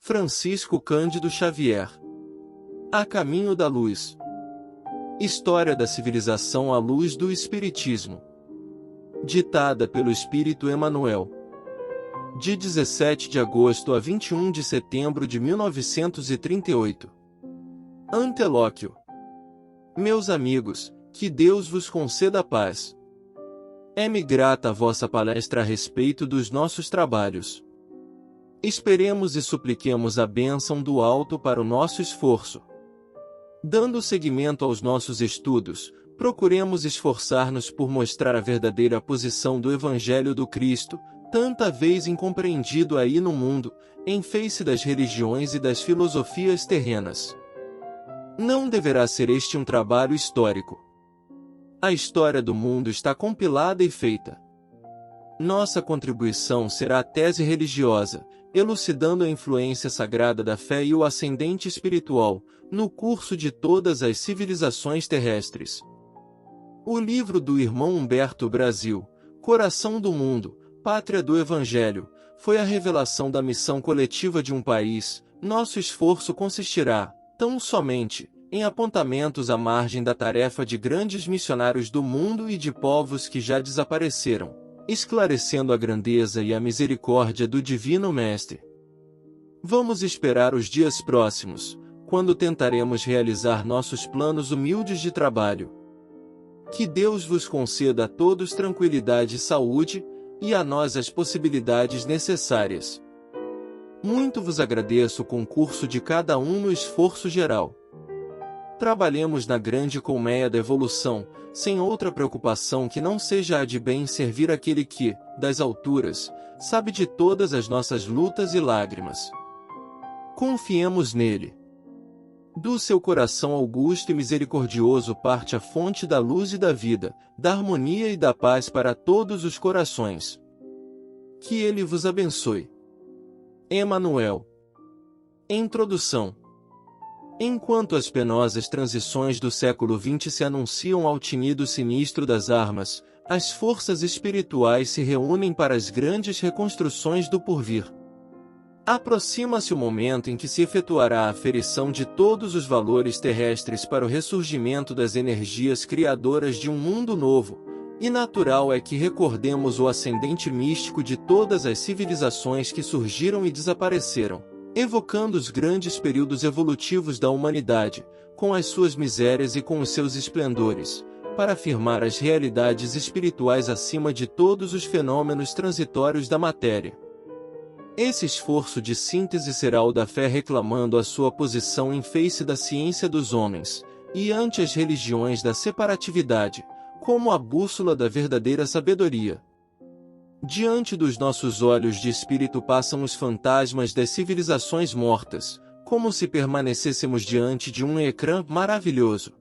Francisco Cândido Xavier. A Caminho da Luz. História da civilização à luz do Espiritismo. Ditada pelo Espírito Emmanuel. De 17 de agosto a 21 de setembro de 1938. Antelóquio. Meus amigos, que Deus vos conceda a paz. É-me grata a vossa palestra a respeito dos nossos trabalhos. Esperemos e supliquemos a bênção do alto para o nosso esforço. Dando seguimento aos nossos estudos, procuremos esforçar-nos por mostrar a verdadeira posição do Evangelho do Cristo, tanta vez incompreendido aí no mundo, em face das religiões e das filosofias terrenas. Não deverá ser este um trabalho histórico. A história do mundo está compilada e feita. Nossa contribuição será a tese religiosa, elucidando a influência sagrada da fé e o ascendente espiritual, no curso de todas as civilizações terrestres. O livro do irmão Humberto Brasil, Coração do Mundo, Pátria do Evangelho, foi a revelação da missão coletiva de um país. Nosso esforço consistirá, tão somente, em apontamentos à margem da tarefa de grandes missionários do mundo e de povos que já desapareceram, esclarecendo a grandeza e a misericórdia do Divino Mestre. Vamos esperar os dias próximos, quando tentaremos realizar nossos planos humildes de trabalho. Que Deus vos conceda a todos tranquilidade e saúde, e a nós as possibilidades necessárias. Muito vos agradeço o concurso de cada um no esforço geral. Trabalhemos na grande colmeia da evolução, sem outra preocupação que não seja a de bem servir aquele que, das alturas, sabe de todas as nossas lutas e lágrimas. Confiemos nele. Do seu coração augusto e misericordioso parte a fonte da luz e da vida, da harmonia e da paz para todos os corações. Que ele vos abençoe. Emmanuel. Introdução. Enquanto as penosas transições do século XX se anunciam ao tinido sinistro das armas, as forças espirituais se reúnem para as grandes reconstruções do porvir. Aproxima-se o momento em que se efetuará a aferição de todos os valores terrestres para o ressurgimento das energias criadoras de um mundo novo, e natural é que recordemos o ascendente místico de todas as civilizações que surgiram e desapareceram, evocando os grandes períodos evolutivos da humanidade, com as suas misérias e com os seus esplendores, para afirmar as realidades espirituais acima de todos os fenômenos transitórios da matéria. Esse esforço de síntese será o da fé reclamando a sua posição em face da ciência dos homens, e ante as religiões da separatividade, como a bússola da verdadeira sabedoria. Diante dos nossos olhos de espírito passam os fantasmas das civilizações mortas, como se permanecêssemos diante de um ecrã maravilhoso.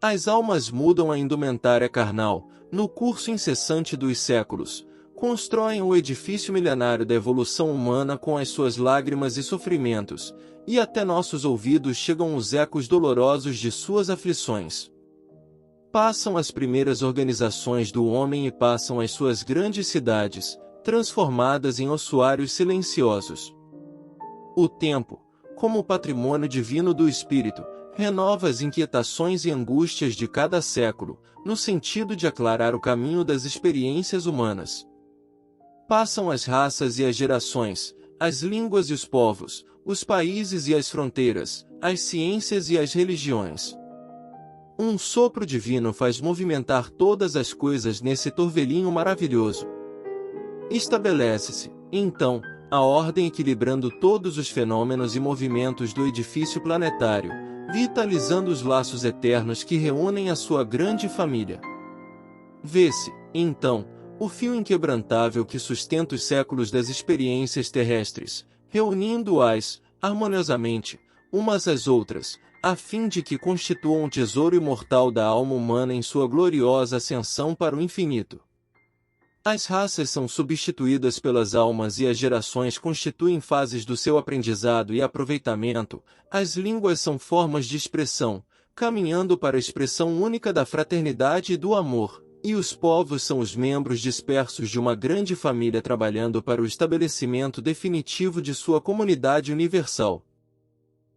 As almas mudam a indumentária carnal, no curso incessante dos séculos, constroem o edifício milenário da evolução humana com as suas lágrimas e sofrimentos, e até nossos ouvidos chegam os ecos dolorosos de suas aflições. Passam as primeiras organizações do homem e passam as suas grandes cidades, transformadas em ossuários silenciosos. O tempo, como patrimônio divino do espírito, renova as inquietações e angústias de cada século, no sentido de aclarar o caminho das experiências humanas. Passam as raças e as gerações, as línguas e os povos, os países e as fronteiras, as ciências e as religiões. Um sopro divino faz movimentar todas as coisas nesse torvelinho maravilhoso. Estabelece-se, então, a ordem equilibrando todos os fenômenos e movimentos do edifício planetário, vitalizando os laços eternos que reúnem a sua grande família. Vê-se, então, o fio inquebrantável que sustenta os séculos das experiências terrestres, reunindo-as, harmoniosamente, umas às outras, a fim de que constituam o tesouro imortal da alma humana em sua gloriosa ascensão para o infinito. As raças são substituídas pelas almas e as gerações constituem fases do seu aprendizado e aproveitamento, as línguas são formas de expressão, caminhando para a expressão única da fraternidade e do amor, E os povos são os membros dispersos de uma grande família trabalhando para o estabelecimento definitivo de sua comunidade universal.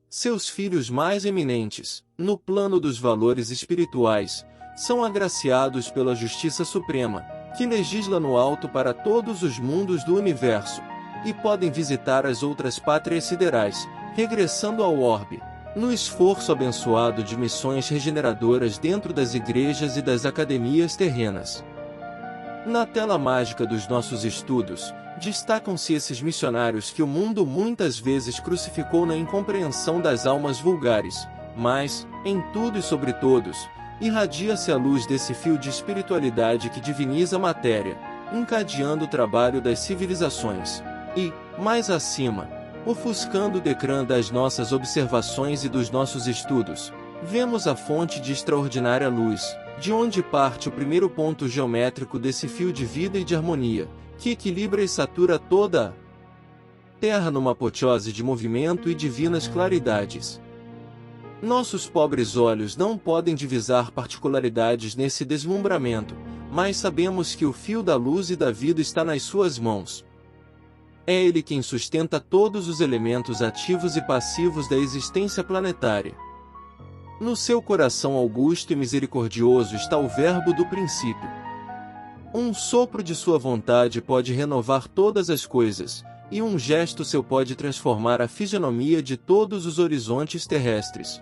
Seus filhos mais eminentes, no plano dos valores espirituais, são agraciados pela Justiça Suprema, que legisla no alto para todos os mundos do universo, e podem visitar as outras pátrias siderais, regressando ao orbe, no esforço abençoado de missões regeneradoras dentro das igrejas e das academias terrenas. Na tela mágica dos nossos estudos, destacam-se esses missionários que o mundo muitas vezes crucificou na incompreensão das almas vulgares, mas, em tudo e sobre todos, irradia-se a luz desse fio de espiritualidade que diviniza a matéria, encadeando o trabalho das civilizações, e, mais acima, ofuscando o decrã das nossas observações e dos nossos estudos, vemos a fonte de extraordinária luz, de onde parte o primeiro ponto geométrico desse fio de vida e de harmonia, que equilibra e satura toda a Terra numa apoteose de movimento e divinas claridades. Nossos pobres olhos não podem divisar particularidades nesse deslumbramento, mas sabemos que o fio da luz e da vida está nas suas mãos. É ele quem sustenta todos os elementos ativos e passivos da existência planetária. No seu coração augusto e misericordioso está o Verbo do princípio. Um sopro de sua vontade pode renovar todas as coisas, e um gesto seu pode transformar a fisionomia de todos os horizontes terrestres.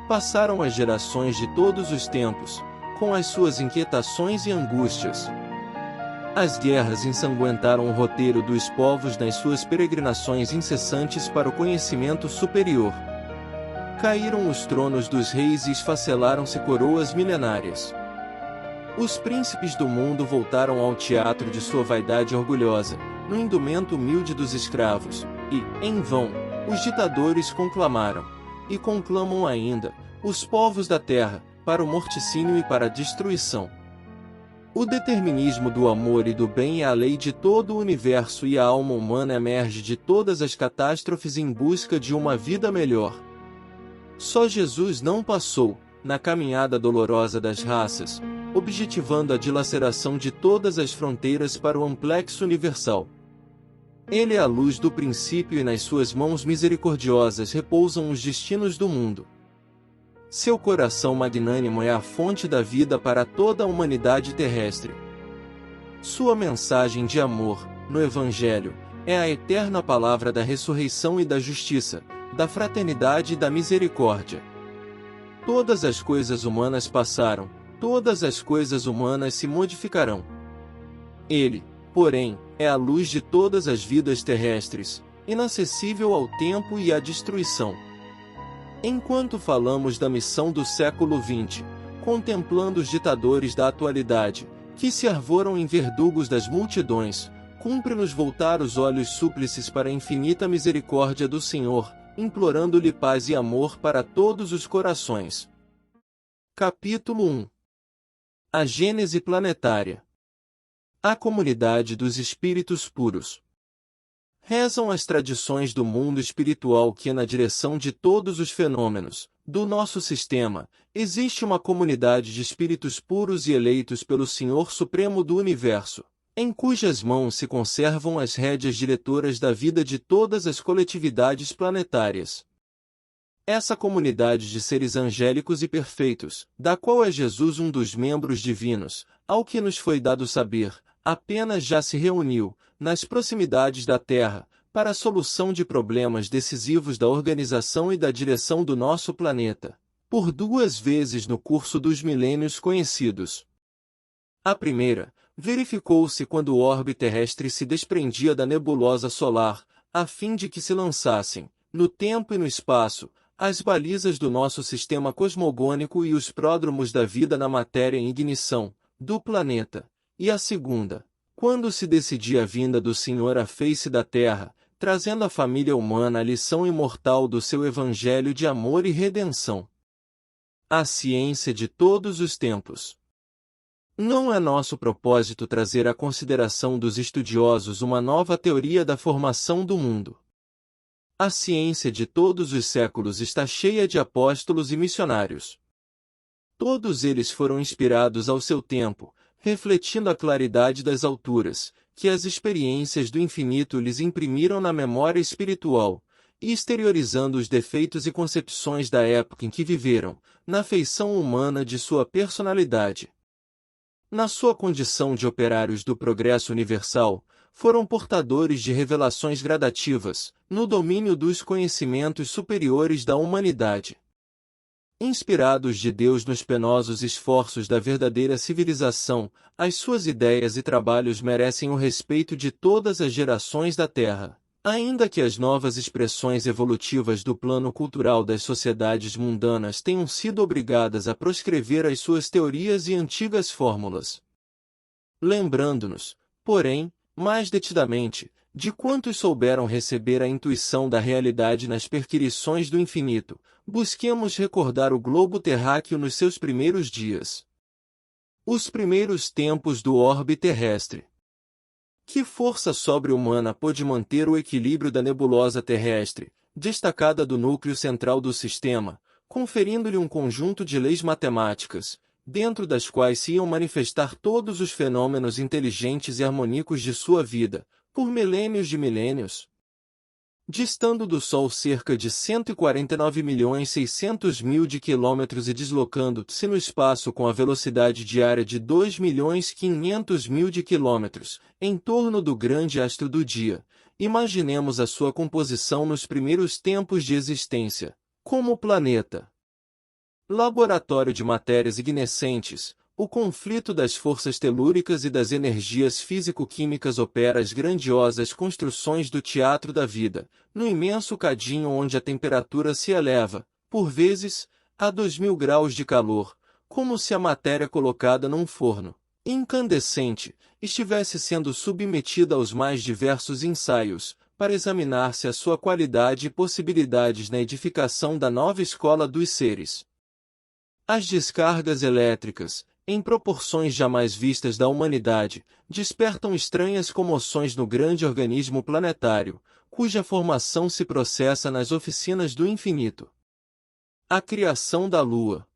Passaram as gerações de todos os tempos, com as suas inquietações e angústias. As guerras ensanguentaram o roteiro dos povos nas suas peregrinações incessantes para o conhecimento superior. Caíram os tronos dos reis e esfacelaram-se coroas milenárias. Os príncipes do mundo voltaram ao teatro de sua vaidade orgulhosa, no indumento humilde dos escravos, e, em vão, os ditadores conclamaram, e conclamam ainda, os povos da terra, para o morticínio e para a destruição. O determinismo do amor e do bem é a lei de todo o universo e a alma humana emerge de todas as catástrofes em busca de uma vida melhor. Só Jesus não passou, na caminhada dolorosa das raças, objetivando a dilaceração de todas as fronteiras para o amplexo universal. Ele é a luz do princípio e nas suas mãos misericordiosas repousam os destinos do mundo. Seu coração magnânimo é a fonte da vida para toda a humanidade terrestre. Sua mensagem de amor, no Evangelho, é a eterna palavra da ressurreição e da justiça, da fraternidade e da misericórdia. Todas as coisas humanas passaram, todas as coisas humanas se modificarão. Ele, porém, é a luz de todas as vidas terrestres, inacessível ao tempo e à destruição. Enquanto falamos da missão do século XX, contemplando os ditadores da atualidade, que se arvoram em verdugos das multidões, cumpre-nos voltar os olhos súplices para a infinita misericórdia do Senhor, implorando-lhe paz e amor para todos os corações. Capítulo 1. A Gênese Planetária. A Comunidade dos Espíritos Puros. Rezam as tradições do mundo espiritual que, na direção de todos os fenômenos do nosso sistema, existe uma comunidade de espíritos puros e eleitos pelo Senhor Supremo do Universo, em cujas mãos se conservam as rédeas diretoras da vida de todas as coletividades planetárias. Essa comunidade de seres angélicos e perfeitos, da qual é Jesus um dos membros divinos, ao que nos foi dado saber, apenas já se reuniu, nas proximidades da Terra, para a solução de problemas decisivos da organização e da direção do nosso planeta, por 2 vezes no curso dos milênios conhecidos. A primeira, verificou-se quando o orbe terrestre se desprendia da nebulosa solar, a fim de que se lançassem, no tempo e no espaço, as balizas do nosso sistema cosmogônico e os pródromos da vida na matéria em ignição, do planeta, e a segunda, quando se decidia a vinda do Senhor à face da Terra, trazendo à família humana a lição imortal do seu evangelho de amor e redenção. A ciência de todos os tempos. Não é nosso propósito trazer à consideração dos estudiosos uma nova teoria da formação do mundo. A ciência de todos os séculos está cheia de apóstolos e missionários. Todos eles foram inspirados ao seu tempo, refletindo a claridade das alturas, que as experiências do infinito lhes imprimiram na memória espiritual, e exteriorizando os defeitos e concepções da época em que viveram, na feição humana de sua personalidade. Na sua condição de operários do progresso universal, foram portadores de revelações gradativas, no domínio dos conhecimentos superiores da humanidade. Inspirados de Deus nos penosos esforços da verdadeira civilização, as suas ideias e trabalhos merecem o respeito de todas as gerações da Terra. Ainda que as novas expressões evolutivas do plano cultural das sociedades mundanas tenham sido obrigadas a proscrever as suas teorias e antigas fórmulas. Lembrando-nos, porém, mais detidamente, de quantos souberam receber a intuição da realidade nas perquirições do infinito, busquemos recordar o globo terráqueo nos seus primeiros dias. Os primeiros tempos do orbe terrestre. Que força sobre-humana pôde manter o equilíbrio da nebulosa terrestre, destacada do núcleo central do sistema, conferindo-lhe um conjunto de leis matemáticas, dentro das quais se iam manifestar todos os fenômenos inteligentes e harmônicos de sua vida, por milênios de milênios? Distando do Sol cerca de 149.600.000 de quilômetros e deslocando-se no espaço com a velocidade diária de 2.500.000 de quilômetros, em torno do grande astro do dia, imaginemos a sua composição nos primeiros tempos de existência, como planeta. Laboratório de matérias ignescentes, o conflito das forças telúricas e das energias físico-químicas opera as grandiosas construções do teatro da vida, no imenso cadinho onde a temperatura se eleva, por vezes, a 2.000 graus de calor, como se a matéria colocada num forno incandescente estivesse sendo submetida aos mais diversos ensaios, para examinar-se a sua qualidade e possibilidades na edificação da nova escola dos seres. As descargas elétricas, em proporções jamais vistas da humanidade, despertam estranhas comoções no grande organismo planetário, cuja formação se processa nas oficinas do infinito. A criação da Lua.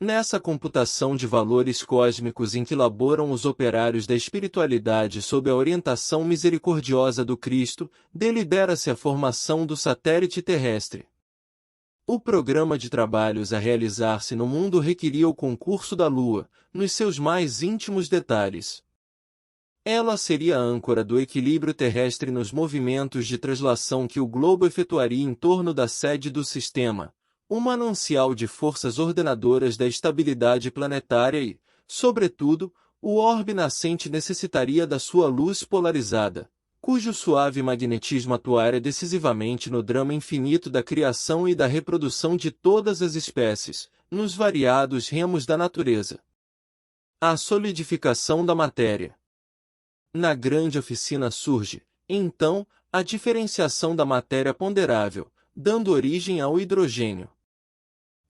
Nessa computação de valores cósmicos em que laboram os operários da espiritualidade sob a orientação misericordiosa do Cristo, delibera-se a formação do satélite terrestre. O programa de trabalhos a realizar-se no mundo requeria o concurso da Lua, nos seus mais íntimos detalhes. Ela seria a âncora do equilíbrio terrestre nos movimentos de translação que o globo efetuaria em torno da sede do sistema, um manancial de forças ordenadoras da estabilidade planetária e, sobretudo, o orbe nascente necessitaria da sua luz polarizada, cujo suave magnetismo atuara decisivamente no drama infinito da criação e da reprodução de todas as espécies, nos variados ramos da natureza. A solidificação da matéria. Na grande oficina surge, então, a diferenciação da matéria ponderável, dando origem ao hidrogênio.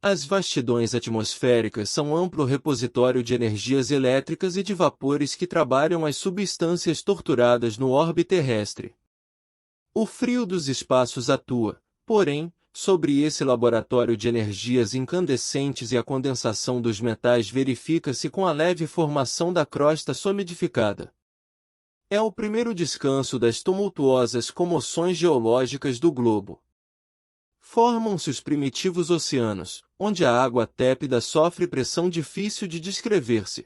As vastidões atmosféricas são amplo repositório de energias elétricas e de vapores que trabalham as substâncias torturadas no orbe terrestre. O frio dos espaços atua, porém, sobre esse laboratório de energias incandescentes e a condensação dos metais verifica-se com a leve formação da crosta solidificada. É o primeiro descanso das tumultuosas comoções geológicas do globo. Formam-se os primitivos oceanos, onde a água tépida sofre pressão difícil de descrever-se.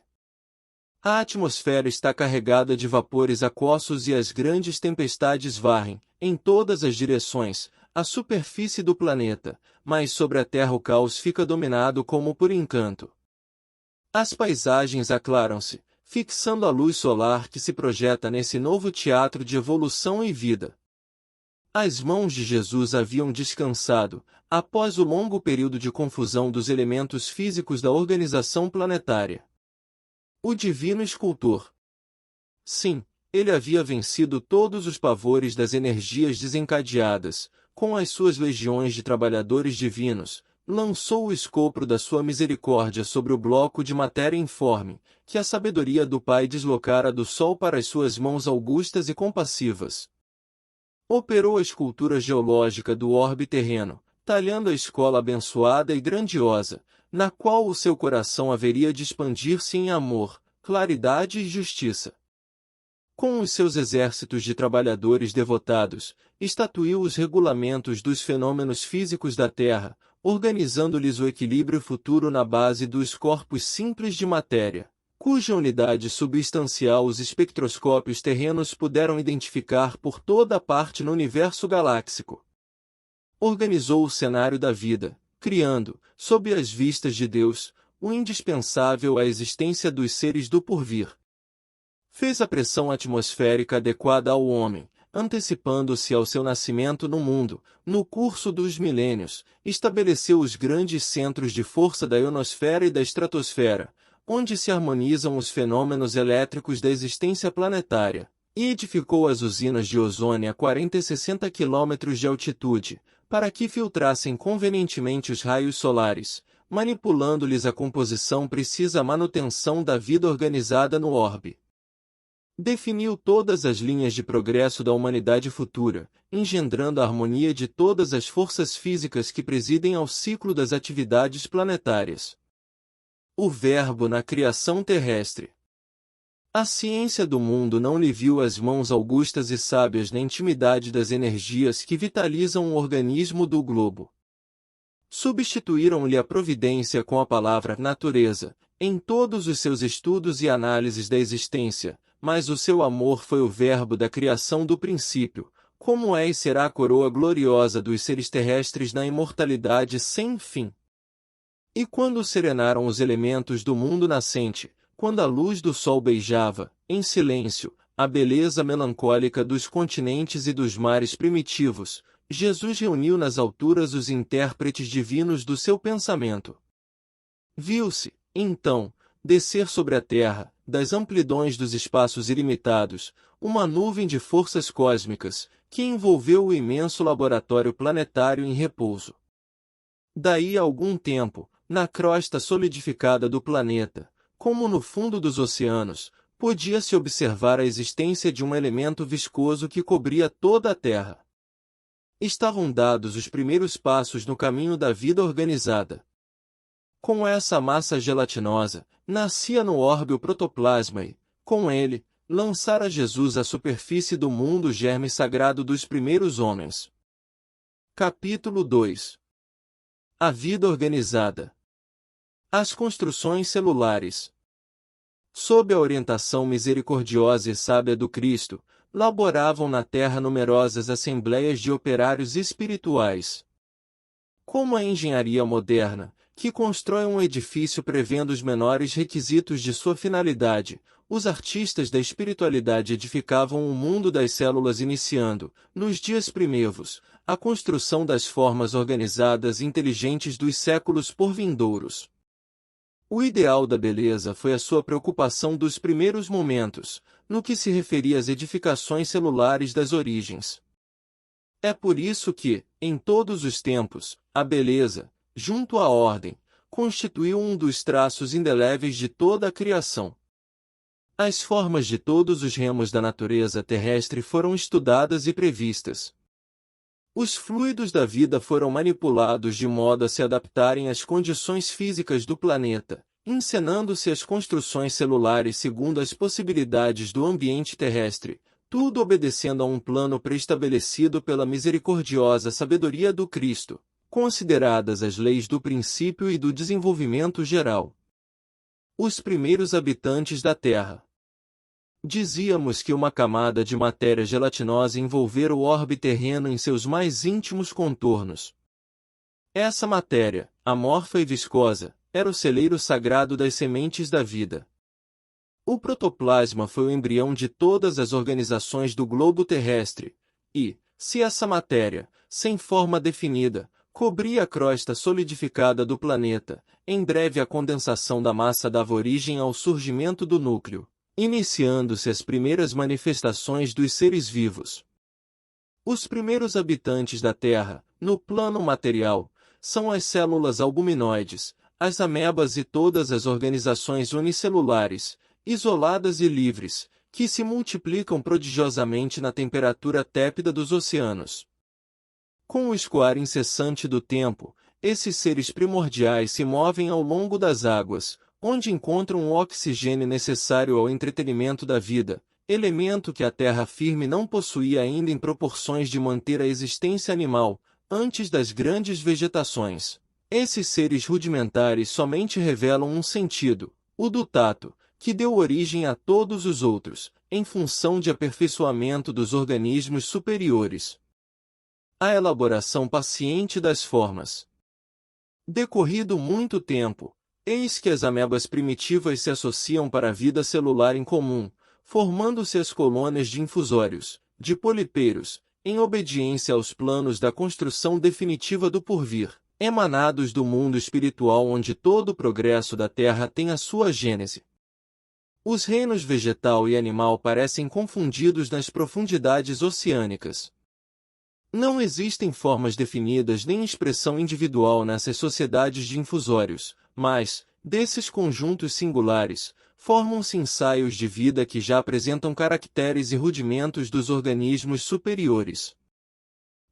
A atmosfera está carregada de vapores aquosos e as grandes tempestades varrem, em todas as direções, a superfície do planeta, mas sobre a Terra o caos fica dominado como por encanto. As paisagens aclaram-se, fixando a luz solar que se projeta nesse novo teatro de evolução e vida. As mãos de Jesus haviam descansado, após o longo período de confusão dos elementos físicos da organização planetária. O divino escultor. Sim, ele havia vencido todos os pavores das energias desencadeadas, com as suas legiões de trabalhadores divinos, lançou o escopro da sua misericórdia sobre o bloco de matéria informe, que a sabedoria do Pai deslocara do Sol para as suas mãos augustas e compassivas. Operou a escultura geológica do orbe terreno, talhando a escola abençoada e grandiosa, na qual o seu coração haveria de expandir-se em amor, claridade e justiça. Com os seus exércitos de trabalhadores devotados, estatuiu os regulamentos dos fenômenos físicos da Terra, organizando-lhes o equilíbrio futuro na base dos corpos simples de matéria, cuja unidade substancial os espectroscópios terrenos puderam identificar por toda parte no universo galáxico. Organizou o cenário da vida, criando, sob as vistas de Deus, o indispensável à existência dos seres do porvir. Fez a pressão atmosférica adequada ao homem, antecipando-se ao seu nascimento no mundo, no curso dos milênios, estabeleceu os grandes centros de força da ionosfera e da estratosfera, onde se harmonizam os fenômenos elétricos da existência planetária, e edificou as usinas de ozônio a 40 e 60 quilômetros de altitude, para que filtrassem convenientemente os raios solares, manipulando-lhes a composição precisa à manutenção da vida organizada no orbe. Definiu todas as linhas de progresso da humanidade futura, engendrando a harmonia de todas as forças físicas que presidem ao ciclo das atividades planetárias. O Verbo na criação terrestre. A ciência do mundo não lhe viu as mãos augustas e sábias na intimidade das energias que vitalizam o organismo do globo. Substituíram-lhe a providência com a palavra natureza, em todos os seus estudos e análises da existência, mas o seu amor foi o verbo da criação do princípio, como é e será a coroa gloriosa dos seres terrestres na imortalidade sem fim. E quando serenaram os elementos do mundo nascente, quando a luz do sol beijava, em silêncio, a beleza melancólica dos continentes e dos mares primitivos, Jesus reuniu nas alturas os intérpretes divinos do seu pensamento. Viu-se, então, descer sobre a terra, das amplidões dos espaços ilimitados, uma nuvem de forças cósmicas, que envolveu o imenso laboratório planetário em repouso. Daí a algum tempo, na crosta solidificada do planeta, como no fundo dos oceanos, podia-se observar a existência de um elemento viscoso que cobria toda a Terra. Estavam dados os primeiros passos no caminho da vida organizada. Com essa massa gelatinosa, nascia no orbe o protoplasma e, com ele, lançara Jesus à superfície do mundo o germe sagrado dos primeiros homens. Capítulo 2. A vida organizada. As construções celulares. Sob a orientação misericordiosa e sábia do Cristo, laboravam na terra numerosas assembleias de operários espirituais. Como a engenharia moderna, que constrói um edifício prevendo os menores requisitos de sua finalidade, os artistas da espiritualidade edificavam o mundo das células iniciando, nos dias primeiros, a construção das formas organizadas e inteligentes dos séculos porvindouros. O ideal da beleza foi a sua preocupação dos primeiros momentos, no que se referia às edificações celulares das origens. É por isso que, em todos os tempos, a beleza, junto à ordem, constituiu um dos traços indeléveis de toda a criação. As formas de todos os ramos da natureza terrestre foram estudadas e previstas. Os fluidos da vida foram manipulados de modo a se adaptarem às condições físicas do planeta, encenando-se as construções celulares segundo as possibilidades do ambiente terrestre, tudo obedecendo a um plano preestabelecido pela misericordiosa sabedoria do Cristo, consideradas as leis do princípio e do desenvolvimento geral. Os primeiros habitantes da Terra. Dizíamos que uma camada de matéria gelatinosa envolvera o orbe terreno em seus mais íntimos contornos. Essa matéria, amorfa e viscosa, era o celeiro sagrado das sementes da vida. O protoplasma foi o embrião de todas as organizações do globo terrestre, e, se essa matéria, sem forma definida, cobria a crosta solidificada do planeta, em breve a condensação da massa dava origem ao surgimento do núcleo, iniciando-se as primeiras manifestações dos seres vivos. Os primeiros habitantes da Terra, no plano material, são as células albuminoides, as amebas e todas as organizações unicelulares, isoladas e livres, que se multiplicam prodigiosamente na temperatura tépida dos oceanos. Com o escoar incessante do tempo, esses seres primordiais se movem ao longo das águas, onde encontram o oxigênio necessário ao entretenimento da vida, elemento que a terra firme não possuía ainda em proporções de manter a existência animal, antes das grandes vegetações. Esses seres rudimentares somente revelam um sentido, o do tato, que deu origem a todos os outros, em função de aperfeiçoamento dos organismos superiores. A elaboração paciente das formas. Decorrido muito tempo, eis que as amebas primitivas se associam para a vida celular em comum, formando-se as colônias de infusórios, de polipeiros, em obediência aos planos da construção definitiva do porvir, emanados do mundo espiritual onde todo o progresso da Terra tem a sua gênese. Os reinos vegetal e animal parecem confundidos nas profundidades oceânicas. Não existem formas definidas nem expressão individual nessas sociedades de infusórios, mas, desses conjuntos singulares, formam-se ensaios de vida que já apresentam caracteres e rudimentos dos organismos superiores.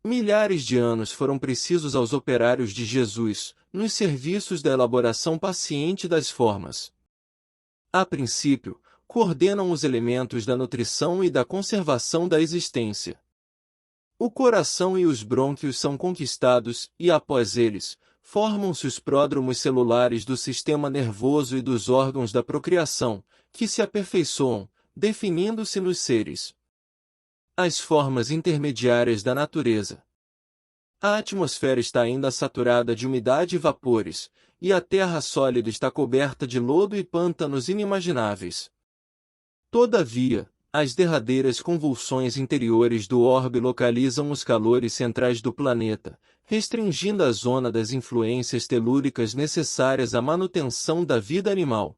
Milhares de anos foram precisos aos operários de Jesus, nos serviços da elaboração paciente das formas. A princípio, coordenam os elementos da nutrição e da conservação da existência. O coração e os brônquios são conquistados e, após eles, formam-se os pródromos celulares do sistema nervoso e dos órgãos da procriação, que se aperfeiçoam, definindo-se nos seres. As formas intermediárias da natureza. A atmosfera está ainda saturada de umidade e vapores, e a terra sólida está coberta de lodo e pântanos inimagináveis. Todavia, as derradeiras convulsões interiores do orbe localizam os calores centrais do planeta, restringindo a zona das influências telúricas necessárias à manutenção da vida animal.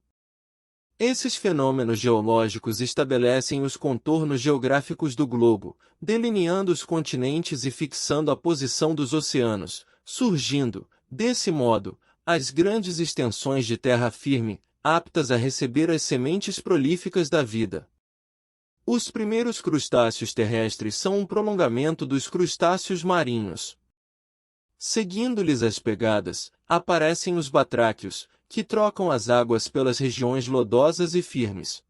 Esses fenômenos geológicos estabelecem os contornos geográficos do globo, delineando os continentes e fixando a posição dos oceanos, surgindo, desse modo, as grandes extensões de terra firme, aptas a receber as sementes prolíficas da vida. Os primeiros crustáceos terrestres são um prolongamento dos crustáceos marinhos. Seguindo-lhes as pegadas, aparecem os batráquios, que trocam as águas pelas regiões lodosas e firmes.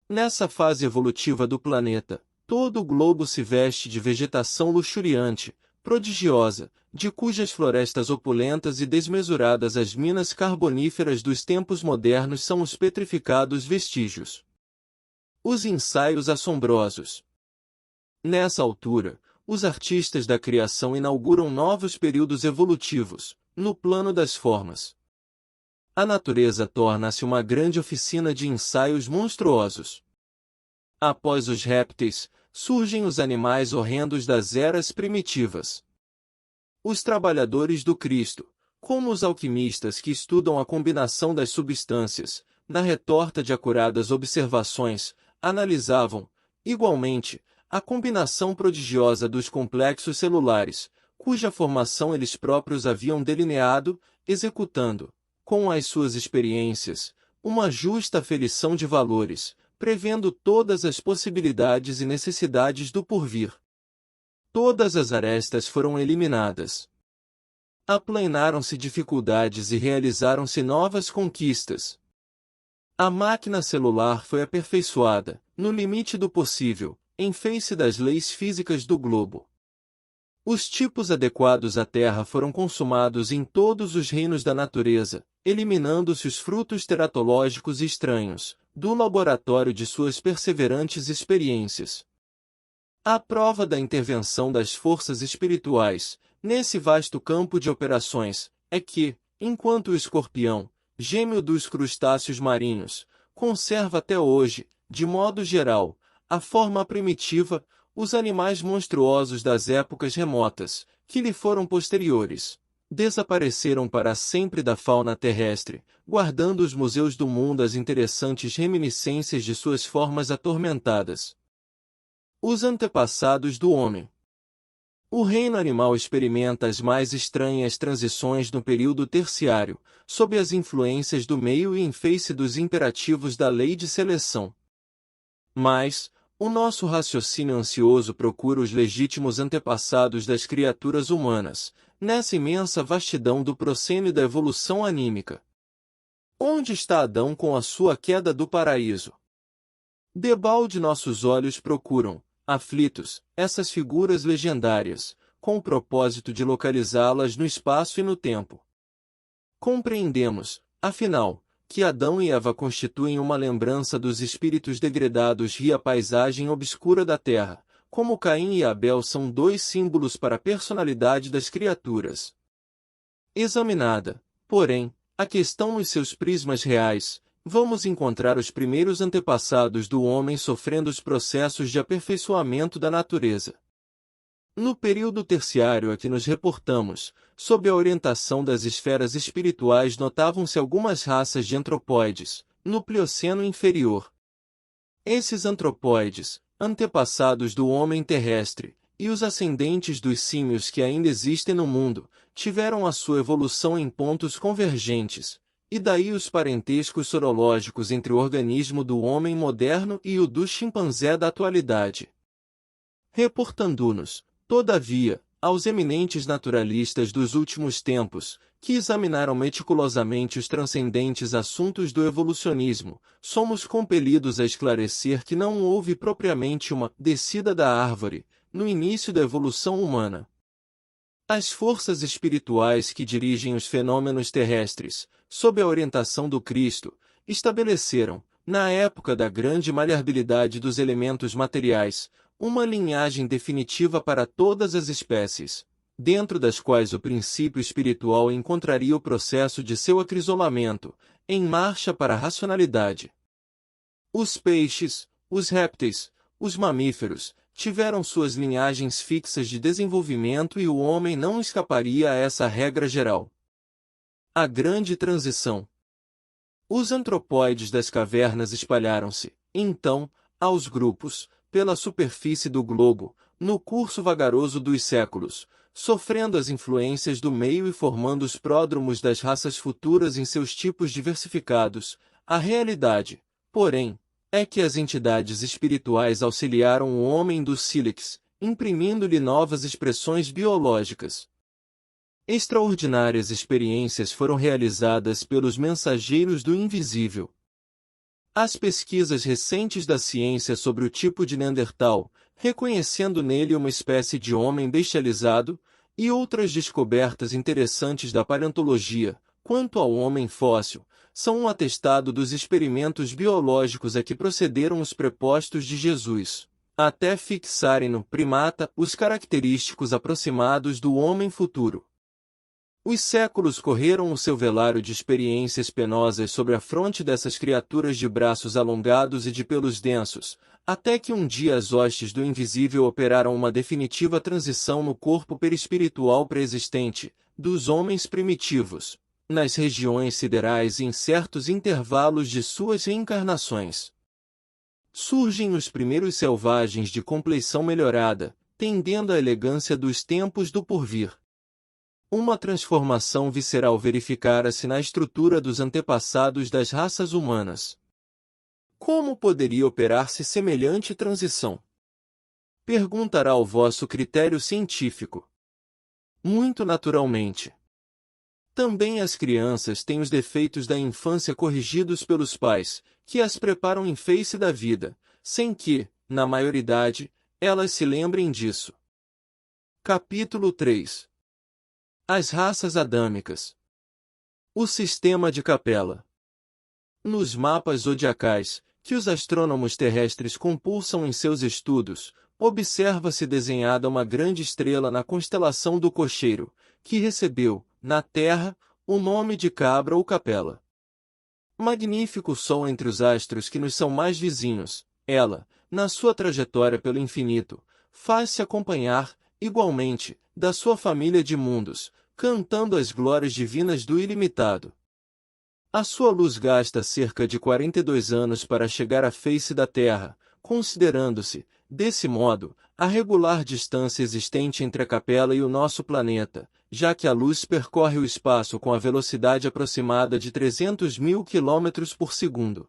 Nessa fase evolutiva do planeta, todo o globo se veste de vegetação luxuriante, prodigiosa, de cujas florestas opulentas e desmesuradas as minas carboníferas dos tempos modernos são os petrificados vestígios. Os ensaios assombrosos. Nessa altura, os artistas da criação inauguram novos períodos evolutivos, no plano das formas. A natureza torna-se uma grande oficina de ensaios monstruosos. Após os répteis, surgem os animais horrendos das eras primitivas. Os trabalhadores do Cristo, como os alquimistas que estudam a combinação das substâncias, na retorta de acuradas observações, analisavam, igualmente, a combinação prodigiosa dos complexos celulares, cuja formação eles próprios haviam delineado, executando, com as suas experiências, uma justa aferição de valores, prevendo todas as possibilidades e necessidades do porvir. Todas as arestas foram eliminadas. Aplainaram-se dificuldades e realizaram-se novas conquistas. A máquina celular foi aperfeiçoada, no limite do possível, em face das leis físicas do globo. Os tipos adequados à Terra foram consumados em todos os reinos da natureza, eliminando-se os frutos teratológicos estranhos, do laboratório de suas perseverantes experiências. A prova da intervenção das forças espirituais, nesse vasto campo de operações, é que, enquanto o escorpião, gêmeo dos crustáceos marinhos, conserva até hoje, de modo geral, a forma primitiva, os animais monstruosos das épocas remotas, que lhe foram posteriores, desapareceram para sempre da fauna terrestre, guardando os museus do mundo as interessantes reminiscências de suas formas atormentadas. Os antepassados do homem. O reino animal experimenta as mais estranhas transições no período terciário, sob as influências do meio e em face dos imperativos da lei de seleção. Mas, O nosso raciocínio ansioso procura os legítimos antepassados das criaturas humanas, nessa imensa vastidão do proscênio da evolução anímica. Onde está Adão com a sua queda do paraíso? Debalde nossos olhos procuram, aflitos, essas figuras legendárias, com o propósito de localizá-las no espaço e no tempo. Compreendemos, afinal, que Adão e Eva constituem uma lembrança dos espíritos degradados e a paisagem obscura da terra, como Caim e Abel são dois símbolos para a personalidade das criaturas. Examinada, porém, a questão nos seus prismas reais, vamos encontrar os primeiros antepassados do homem sofrendo os processos de aperfeiçoamento da natureza. No período terciário a que nos reportamos, sob a orientação das esferas espirituais notavam-se algumas raças de antropóides, no Plioceno inferior. Esses antropóides, antepassados do homem terrestre, e os ascendentes dos símios que ainda existem no mundo, tiveram a sua evolução em pontos convergentes, e daí os parentescos sorológicos entre o organismo do homem moderno e o do chimpanzé da atualidade. Reportando-nos, todavia, aos eminentes naturalistas dos últimos tempos, que examinaram meticulosamente os transcendentes assuntos do evolucionismo, somos compelidos a esclarecer que não houve propriamente uma descida da árvore, no início da evolução humana. As forças espirituais que dirigem os fenômenos terrestres, sob a orientação do Cristo, estabeleceram, na época da grande maleabilidade dos elementos materiais, uma linhagem definitiva para todas as espécies, dentro das quais o princípio espiritual encontraria o processo de seu acrisolamento, em marcha para a racionalidade. Os peixes, os répteis, os mamíferos, tiveram suas linhagens fixas de desenvolvimento e o homem não escaparia a essa regra geral. A grande transição. Os antropóides das cavernas espalharam-se, então, aos grupos, pela superfície do globo, no curso vagaroso dos séculos, sofrendo as influências do meio e formando os pródromos das raças futuras em seus tipos diversificados. A realidade, porém, é que as entidades espirituais auxiliaram o homem do sílex, imprimindo-lhe novas expressões biológicas. Extraordinárias experiências foram realizadas pelos mensageiros do invisível. As pesquisas recentes da ciência sobre o tipo de Neandertal, reconhecendo nele uma espécie de homem bestializado, e outras descobertas interessantes da paleontologia, quanto ao homem fóssil, são um atestado dos experimentos biológicos a que procederam os prepostos de Jesus, até fixarem no primata os característicos aproximados do homem futuro. Os séculos correram o seu velário de experiências penosas sobre a fronte dessas criaturas de braços alongados e de pelos densos, até que um dia as hostes do invisível operaram uma definitiva transição no corpo perispiritual pré-existente, dos homens primitivos, nas regiões siderais e em certos intervalos de suas reencarnações. Surgem os primeiros selvagens de compleição melhorada, tendendo à elegância dos tempos do porvir. Uma transformação visceral verificara-se na estrutura dos antepassados das raças humanas. Como poderia operar-se semelhante transição? Perguntará o vosso critério científico. Muito naturalmente. Também as crianças têm os defeitos da infância corrigidos pelos pais, que as preparam em face da vida, sem que, na maioridade, elas se lembrem disso. Capítulo 3. As raças adâmicas. O sistema de Capela. Nos mapas zodiacais, que os astrônomos terrestres compulsam em seus estudos, observa-se desenhada uma grande estrela na constelação do Cocheiro, que recebeu, na Terra, o nome de Cabra ou Capela. Magnífico sol entre os astros que nos são mais vizinhos, ela, na sua trajetória pelo infinito, faz-se acompanhar, igualmente, da sua família de mundos, cantando as glórias divinas do ilimitado. A sua luz gasta cerca de 42 anos para chegar à face da Terra, considerando-se, desse modo, a regular distância existente entre a Capela e o nosso planeta, já que a luz percorre o espaço com a velocidade aproximada de 300.000 km por segundo.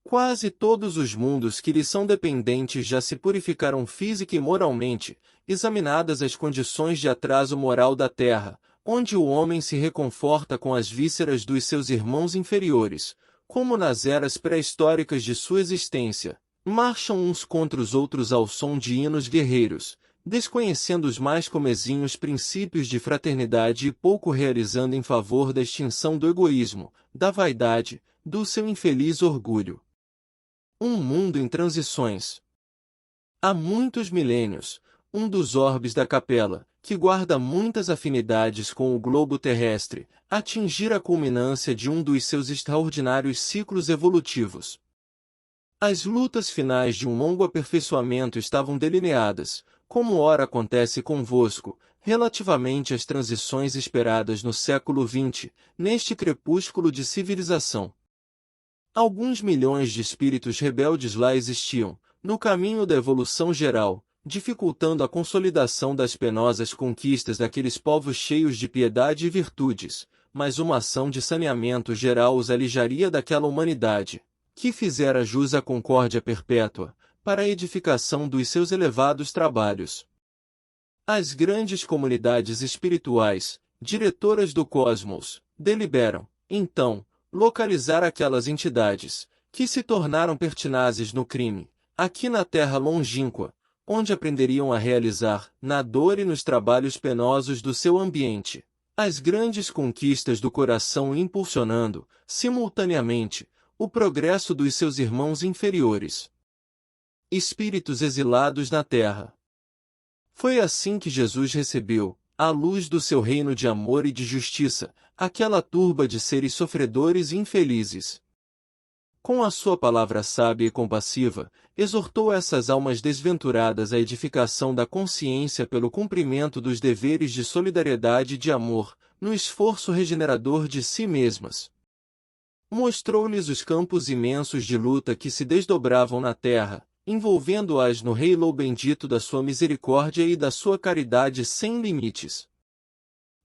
Quase todos os mundos que lhes são dependentes já se purificaram física e moralmente, examinadas as condições de atraso moral da Terra, onde o homem se reconforta com as vísceras dos seus irmãos inferiores, como nas eras pré-históricas de sua existência, marcham uns contra os outros ao som de hinos guerreiros, desconhecendo os mais comezinhos princípios de fraternidade e pouco realizando em favor da extinção do egoísmo, da vaidade, do seu infeliz orgulho. Um mundo em transições. Há muitos milênios, um dos orbes da Capela, que guarda muitas afinidades com o globo terrestre, atingir a culminância de um dos seus extraordinários ciclos evolutivos. As lutas finais de um longo aperfeiçoamento estavam delineadas, como ora acontece convosco, relativamente às transições esperadas no século XX, neste crepúsculo de civilização. Alguns milhões de espíritos rebeldes lá existiam, no caminho da evolução geral, dificultando a consolidação das penosas conquistas daqueles povos cheios de piedade e virtudes, mas uma ação de saneamento geral os alijaria daquela humanidade, que fizera jus à concórdia perpétua, para a edificação dos seus elevados trabalhos. As grandes comunidades espirituais, diretoras do cosmos, deliberam, então, localizar aquelas entidades, que se tornaram pertinazes no crime, aqui na terra longínqua, onde aprenderiam a realizar, na dor e nos trabalhos penosos do seu ambiente, as grandes conquistas do coração impulsionando, simultaneamente, o progresso dos seus irmãos inferiores. Espíritos exilados na terra. Foi assim que Jesus recebeu, à luz do seu reino de amor e de justiça, aquela turba de seres sofredores e infelizes. Com a sua palavra sábia e compassiva, exortou essas almas desventuradas à edificação da consciência pelo cumprimento dos deveres de solidariedade e de amor, no esforço regenerador de si mesmas. Mostrou-lhes os campos imensos de luta que se desdobravam na terra, envolvendo-as no halo bendito da sua misericórdia e da sua caridade sem limites.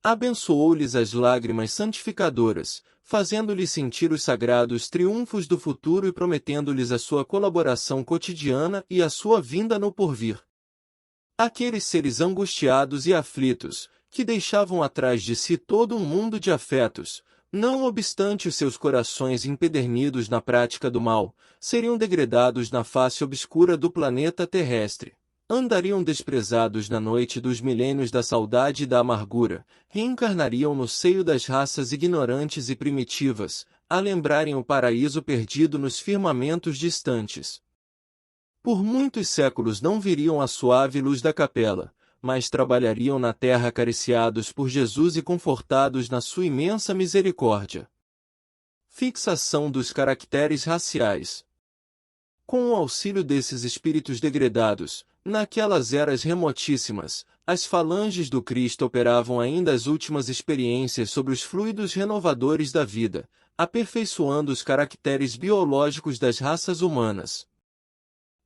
Abençoou-lhes as lágrimas santificadoras, fazendo-lhes sentir os sagrados triunfos do futuro e prometendo-lhes a sua colaboração cotidiana e a sua vinda no porvir. Aqueles seres angustiados e aflitos, que deixavam atrás de si todo um mundo de afetos, não obstante os seus corações empedernidos na prática do mal, seriam degradados na face obscura do planeta terrestre. Andariam desprezados na noite dos milênios da saudade e da amargura, reencarnariam no seio das raças ignorantes e primitivas, a lembrarem o paraíso perdido nos firmamentos distantes. Por muitos séculos não viriam a suave luz da capela, mas trabalhariam na terra acariciados por Jesus e confortados na sua imensa misericórdia. Fixação dos caracteres raciais. Com o auxílio desses espíritos degradados, naquelas eras remotíssimas, as falanges do Cristo operavam ainda as últimas experiências sobre os fluidos renovadores da vida, aperfeiçoando os caracteres biológicos das raças humanas.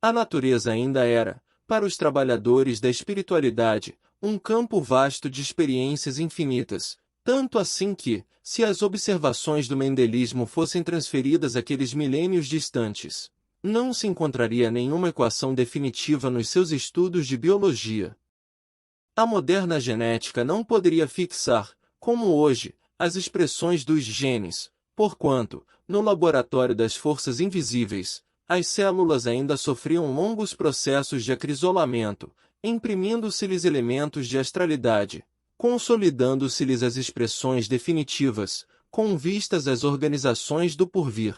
A natureza ainda era, para os trabalhadores da espiritualidade, um campo vasto de experiências infinitas, tanto assim que, se as observações do mendelismo fossem transferidas àqueles milênios distantes, não se encontraria nenhuma equação definitiva nos seus estudos de biologia. A moderna genética não poderia fixar, como hoje, as expressões dos genes, porquanto, no laboratório das forças invisíveis, as células ainda sofriam longos processos de acrisolamento, imprimindo-se-lhes elementos de astralidade, consolidando-se-lhes as expressões definitivas, com vistas às organizações do porvir.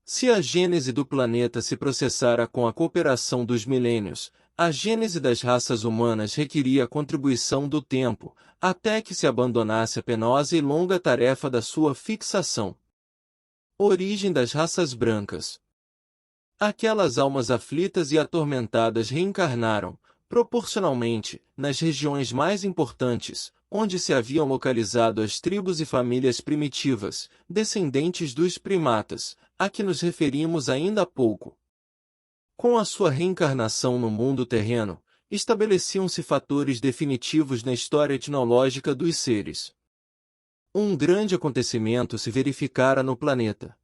Se a gênese do planeta se processara com a cooperação dos milênios, a gênese das raças humanas requeria a contribuição do tempo, até que se abandonasse a penosa e longa tarefa da sua fixação. Origem das raças brancas. Aquelas almas aflitas e atormentadas reencarnaram, proporcionalmente, nas regiões mais importantes, onde se haviam localizado as tribos e famílias primitivas, descendentes dos primatas, a que nos referimos ainda há pouco. Com a sua reencarnação no mundo terreno, estabeleciam-se fatores definitivos na história etnológica dos seres. Um grande acontecimento se verificara no planeta.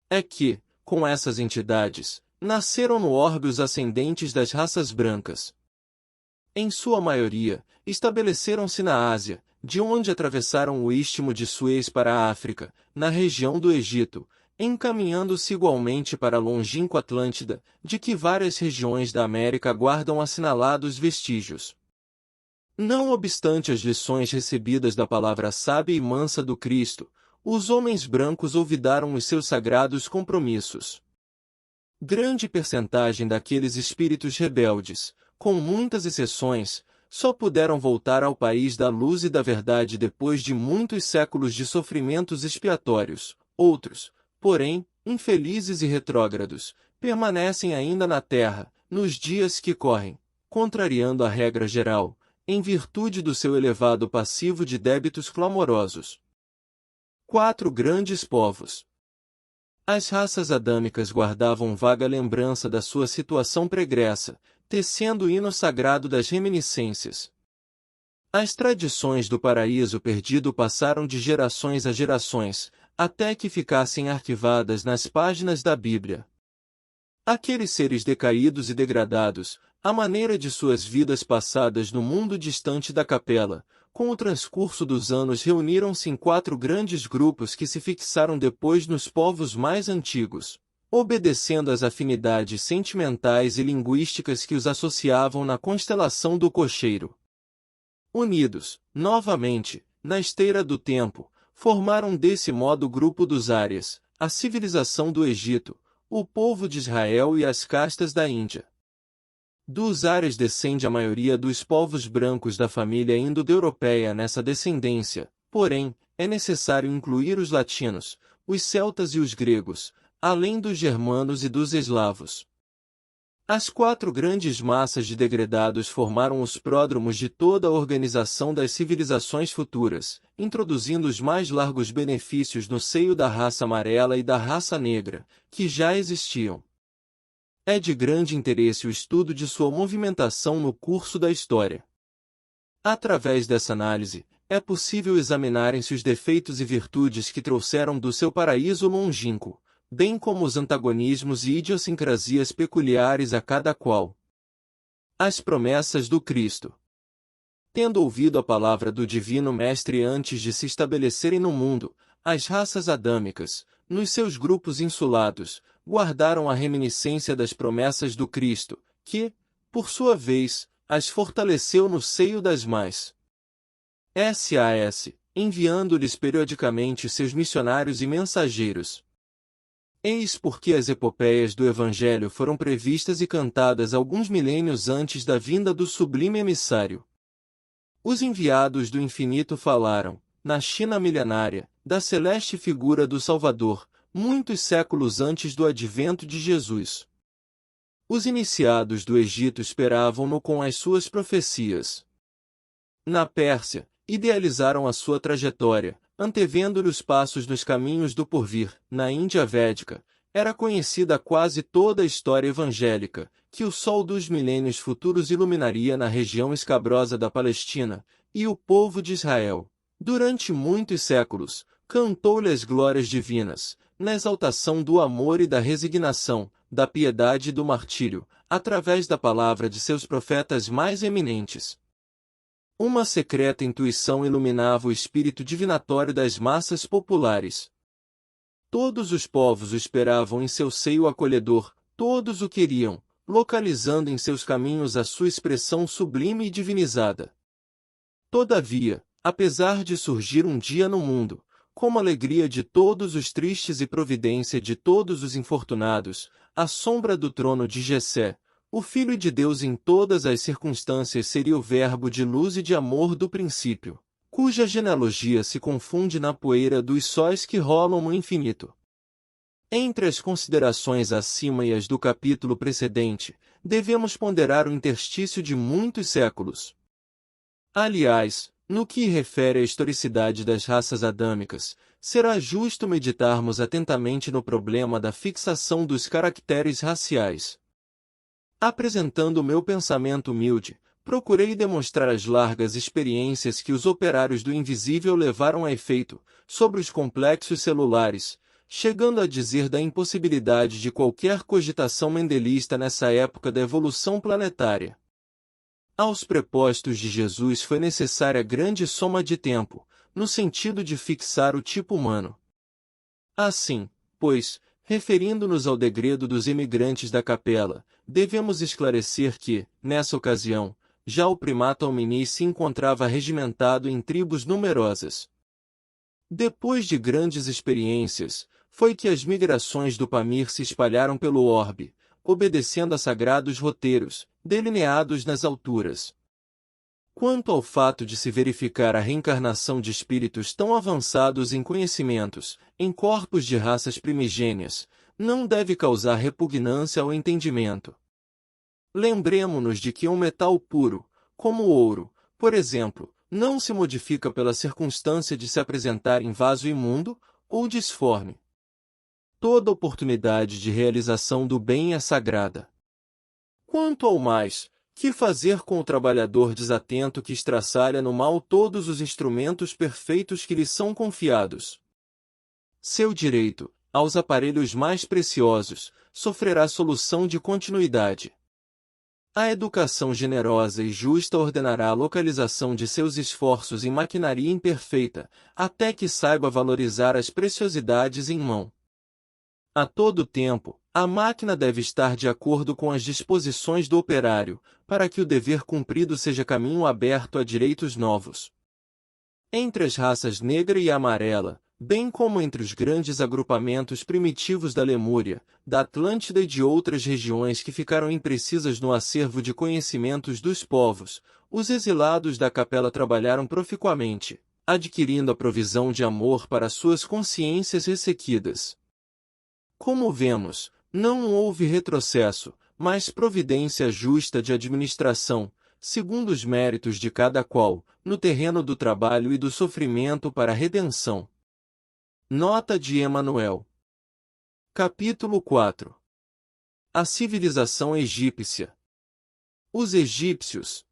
É que, com essas entidades, nasceram no orbe os ascendentes das raças brancas. Em sua maioria, estabeleceram-se na Ásia, de onde atravessaram o Istmo de Suez para a África, na região do Egito, encaminhando-se igualmente para a longínqua Atlântida, de que várias regiões da América guardam assinalados vestígios. Não obstante as lições recebidas da palavra sábia e mansa do Cristo, os homens brancos olvidaram os seus sagrados compromissos. Grande percentagem daqueles espíritos rebeldes, com muitas exceções, só puderam voltar ao país da luz e da verdade depois de muitos séculos de sofrimentos expiatórios. Outros, porém, infelizes e retrógrados, permanecem ainda na terra, nos dias que correm, contrariando a regra geral, em virtude do seu elevado passivo de débitos clamorosos. 4 grandes povos. As raças adâmicas guardavam vaga lembrança da sua situação pregressa, tecendo o hino sagrado das reminiscências. As tradições do paraíso perdido passaram de gerações a gerações, até que ficassem arquivadas nas páginas da Bíblia. Aqueles seres decaídos e degradados, à maneira de suas vidas passadas no mundo distante da capela, com o transcurso dos anos reuniram-se em 4 grandes grupos que se fixaram depois nos povos mais antigos, obedecendo às afinidades sentimentais e linguísticas que os associavam na constelação do cocheiro. Unidos, novamente, na esteira do tempo, formaram desse modo o grupo dos Árias, a civilização do Egito, o povo de Israel e as castas da Índia. Dos Árias descende a maioria dos povos brancos da família indo-europeia nessa descendência, porém, é necessário incluir os latinos, os celtas e os gregos, além dos germanos e dos eslavos. As 4 grandes massas de degredados formaram os pródromos de toda a organização das civilizações futuras, introduzindo os mais largos benefícios no seio da raça amarela e da raça negra, que já existiam. É de grande interesse o estudo de sua movimentação no curso da história. Através dessa análise, é possível examinarem-se os defeitos e virtudes que trouxeram do seu paraíso longínquo, bem como os antagonismos e idiosincrasias peculiares a cada qual. As promessas do Cristo. Tendo ouvido a palavra do Divino Mestre antes de se estabelecerem no mundo, as raças adâmicas, nos seus grupos insulados, guardaram a reminiscência das promessas do Cristo, que, por sua vez, as fortaleceu no seio das mais SAS, enviando-lhes periodicamente seus missionários e mensageiros. Eis porque as epopeias do Evangelho foram previstas e cantadas alguns milênios antes da vinda do sublime emissário. Os enviados do infinito falaram, na China milenária, da celeste figura do Salvador, muitos séculos antes do advento de Jesus. Os iniciados do Egito esperavam-no com as suas profecias. Na Pérsia, idealizaram a sua trajetória, antevendo-lhe os passos nos caminhos do porvir. Na Índia Védica, era conhecida quase toda a história evangélica, que o sol dos milênios futuros iluminaria na região escabrosa da Palestina, e o povo de Israel, durante muitos séculos, cantou-lhe as glórias divinas, na exaltação do amor e da resignação, da piedade e do martírio, através da palavra de seus profetas mais eminentes. Uma secreta intuição iluminava o espírito divinatório das massas populares. Todos os povos o esperavam em seu seio acolhedor, todos o queriam, localizando em seus caminhos a sua expressão sublime e divinizada. Todavia, apesar de surgir um dia no mundo, como alegria de todos os tristes e providência de todos os infortunados, à sombra do trono de Jessé, o Filho de Deus em todas as circunstâncias seria o verbo de luz e de amor do princípio, cuja genealogia se confunde na poeira dos sóis que rolam no infinito. Entre as considerações acima e as do capítulo precedente, devemos ponderar o interstício de muitos séculos. Aliás, no que refere à historicidade das raças adâmicas, será justo meditarmos atentamente no problema da fixação dos caracteres raciais. Apresentando o meu pensamento humilde, procurei demonstrar as largas experiências que os operários do invisível levaram a efeito, sobre os complexos celulares, chegando a dizer da impossibilidade de qualquer cogitação mendelista nessa época da evolução planetária. Aos prepostos de Jesus foi necessária grande soma de tempo, no sentido de fixar o tipo humano. Assim, pois, referindo-nos ao degredo dos emigrantes da capela, devemos esclarecer que, nessa ocasião, já o primato hominis se encontrava regimentado em tribos numerosas. Depois de grandes experiências, foi que as migrações do Pamir se espalharam pelo orbe, obedecendo a sagrados roteiros, delineados nas alturas. Quanto ao fato de se verificar a reencarnação de espíritos tão avançados em conhecimentos, em corpos de raças primigênias, não deve causar repugnância ao entendimento. Lembremo-nos de que um metal puro, como o ouro, por exemplo, não se modifica pela circunstância de se apresentar em vaso imundo ou disforme. Toda oportunidade de realização do bem é sagrada. Quanto ao mais, que fazer com o trabalhador desatento que estraçalha no mal todos os instrumentos perfeitos que lhe são confiados? Seu direito, aos aparelhos mais preciosos, sofrerá solução de continuidade. A educação generosa e justa ordenará a localização de seus esforços em maquinaria imperfeita, até que saiba valorizar as preciosidades em mão. A todo tempo, a máquina deve estar de acordo com as disposições do operário, para que o dever cumprido seja caminho aberto a direitos novos. Entre as raças negra e amarela, bem como entre os grandes agrupamentos primitivos da Lemúria, da Atlântida e de outras regiões que ficaram imprecisas no acervo de conhecimentos dos povos, os exilados da capela trabalharam proficuamente, adquirindo a provisão de amor para suas consciências ressequidas. Como vemos, não houve retrocesso, mas providência justa de administração, segundo os méritos de cada qual, no terreno do trabalho e do sofrimento para a redenção. Nota de Emanuel. Capítulo 4. A civilização egípcia. Os egípcios.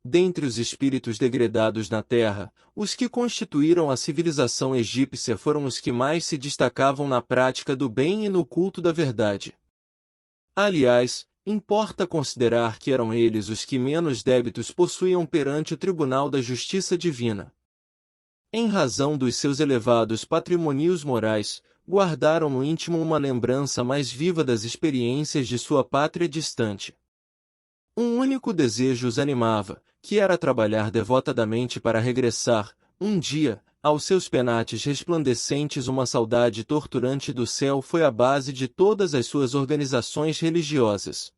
Dentre os espíritos degredados na Terra, os que constituíram a civilização egípcia foram os que mais se destacavam na prática do bem e no culto da verdade. Aliás, importa considerar que eram eles os que menos débitos possuíam perante o tribunal da justiça divina. Em razão dos seus elevados patrimônios morais, guardaram no íntimo uma lembrança mais viva das experiências de sua pátria distante. Um único desejo os animava, que era trabalhar devotadamente para regressar, um dia, aos seus penates resplandecentes. Uma saudade torturante do céu foi a base de todas as suas organizações religiosas.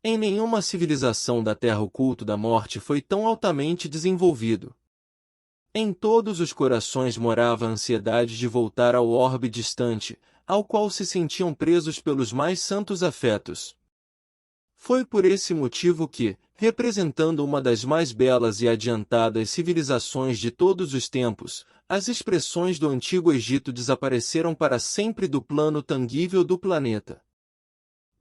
Em nenhuma civilização da Terra o culto da morte foi tão altamente desenvolvido. Em todos os corações morava a ansiedade de voltar ao orbe distante, ao qual se sentiam presos pelos mais santos afetos. Foi por esse motivo que, representando uma das mais belas e adiantadas civilizações de todos os tempos, as expressões do Antigo Egito desapareceram para sempre do plano tangível do planeta.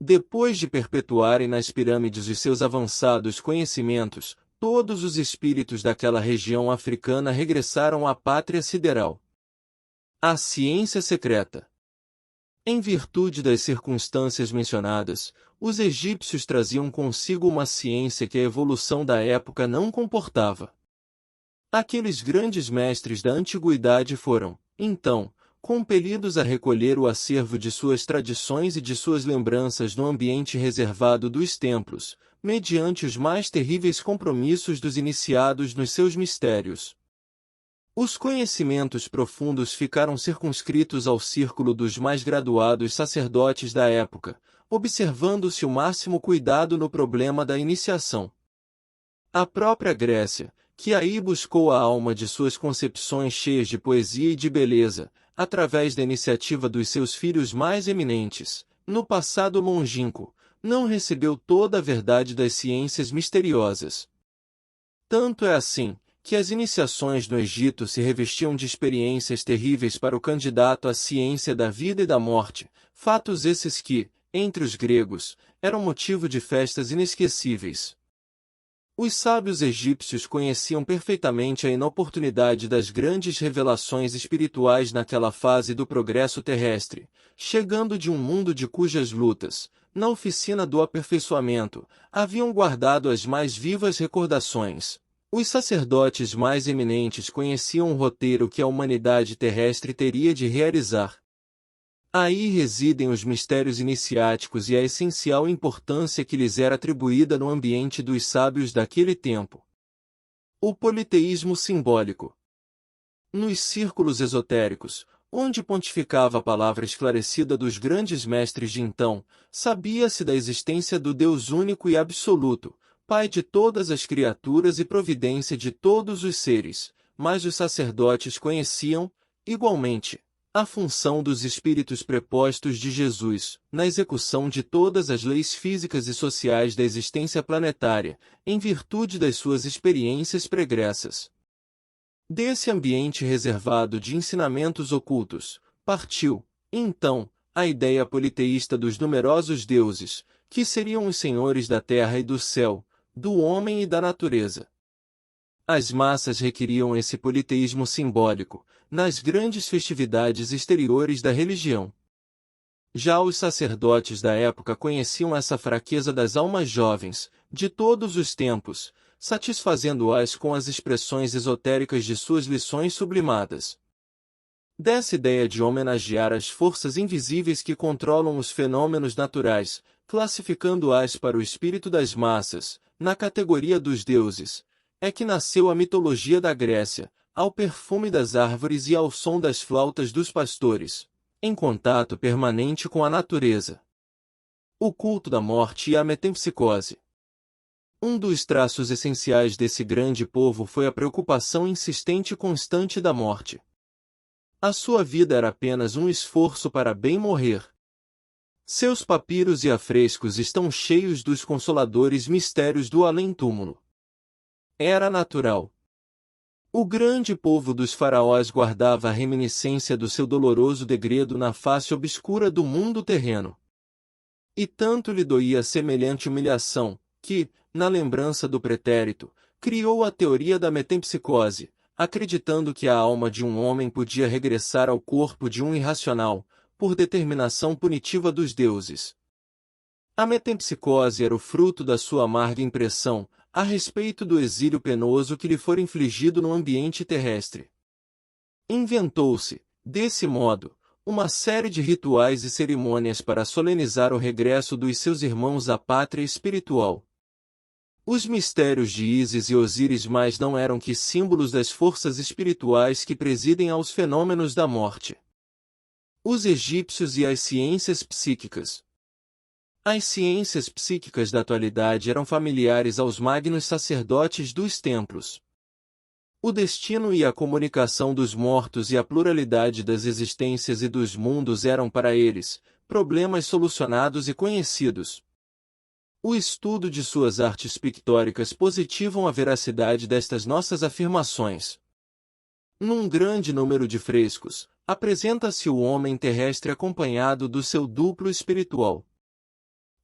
Depois de perpetuarem nas pirâmides os seus avançados conhecimentos, todos os espíritos daquela região africana regressaram à pátria sideral. A ciência secreta. Em virtude das circunstâncias mencionadas, os egípcios traziam consigo uma ciência que a evolução da época não comportava. Aqueles grandes mestres da antiguidade foram, então, compelidos a recolher o acervo de suas tradições e de suas lembranças no ambiente reservado dos templos, mediante os mais terríveis compromissos dos iniciados nos seus mistérios. Os conhecimentos profundos ficaram circunscritos ao círculo dos mais graduados sacerdotes da época, observando-se o máximo cuidado no problema da iniciação. A própria Grécia, que aí buscou a alma de suas concepções cheias de poesia e de beleza, através da iniciativa dos seus filhos mais eminentes, no passado longínquo, não recebeu toda a verdade das ciências misteriosas. Tanto é assim, que as iniciações no Egito se revestiam de experiências terríveis para o candidato à ciência da vida e da morte, fatos esses que, entre os gregos, eram motivo de festas inesquecíveis. Os sábios egípcios conheciam perfeitamente a inoportunidade das grandes revelações espirituais naquela fase do progresso terrestre, chegando de um mundo de cujas lutas, na oficina do aperfeiçoamento, haviam guardado as mais vivas recordações. Os sacerdotes mais eminentes conheciam o roteiro que a humanidade terrestre teria de realizar. Aí residem os mistérios iniciáticos e a essencial importância que lhes era atribuída no ambiente dos sábios daquele tempo. O politeísmo simbólico. Nos círculos esotéricos, onde pontificava a palavra esclarecida dos grandes mestres de então, sabia-se da existência do Deus único e absoluto, Pai de todas as criaturas e providência de todos os seres, mas os sacerdotes conheciam, igualmente, a função dos espíritos prepostos de Jesus, na execução de todas as leis físicas e sociais da existência planetária, em virtude das suas experiências pregressas. Desse ambiente reservado de ensinamentos ocultos, partiu, então, a ideia politeísta dos numerosos deuses, que seriam os senhores da terra e do céu, do homem e da natureza. As massas requeriam esse politeísmo simbólico, nas grandes festividades exteriores da religião. Já os sacerdotes da época conheciam essa fraqueza das almas jovens, de todos os tempos, satisfazendo-as com as expressões esotéricas de suas lições sublimadas. Dessa ideia de homenagear as forças invisíveis que controlam os fenômenos naturais, classificando-as para o espírito das massas, na categoria dos deuses, é que nasceu a mitologia da Grécia, ao perfume das árvores e ao som das flautas dos pastores, em contato permanente com a natureza. O culto da morte e a metempsicose. Um dos traços essenciais desse grande povo foi a preocupação insistente e constante da morte. A sua vida era apenas um esforço para bem morrer. Seus papiros e afrescos estão cheios dos consoladores mistérios do além-túmulo. Era natural. O grande povo dos faraós guardava a reminiscência do seu doloroso degredo na face obscura do mundo terreno. E tanto lhe doía semelhante humilhação, que, na lembrança do pretérito, criou a teoria da metempsicose, acreditando que a alma de um homem podia regressar ao corpo de um irracional, por determinação punitiva dos deuses. A metempsicose era o fruto da sua amarga impressão, a respeito do exílio penoso que lhe fora infligido no ambiente terrestre. Inventou-se, desse modo, uma série de rituais e cerimônias para solenizar o regresso dos seus irmãos à pátria espiritual. Os mistérios de Ísis e Osíris mais não eram que símbolos das forças espirituais que presidem aos fenômenos da morte. Os egípcios e as ciências psíquicas. As ciências psíquicas da atualidade eram familiares aos magnos sacerdotes dos templos. O destino e a comunicação dos mortos e a pluralidade das existências e dos mundos eram para eles problemas solucionados e conhecidos. O estudo de suas artes pictóricas positivam a veracidade destas nossas afirmações. Num grande número de frescos, apresenta-se o homem terrestre acompanhado do seu duplo espiritual.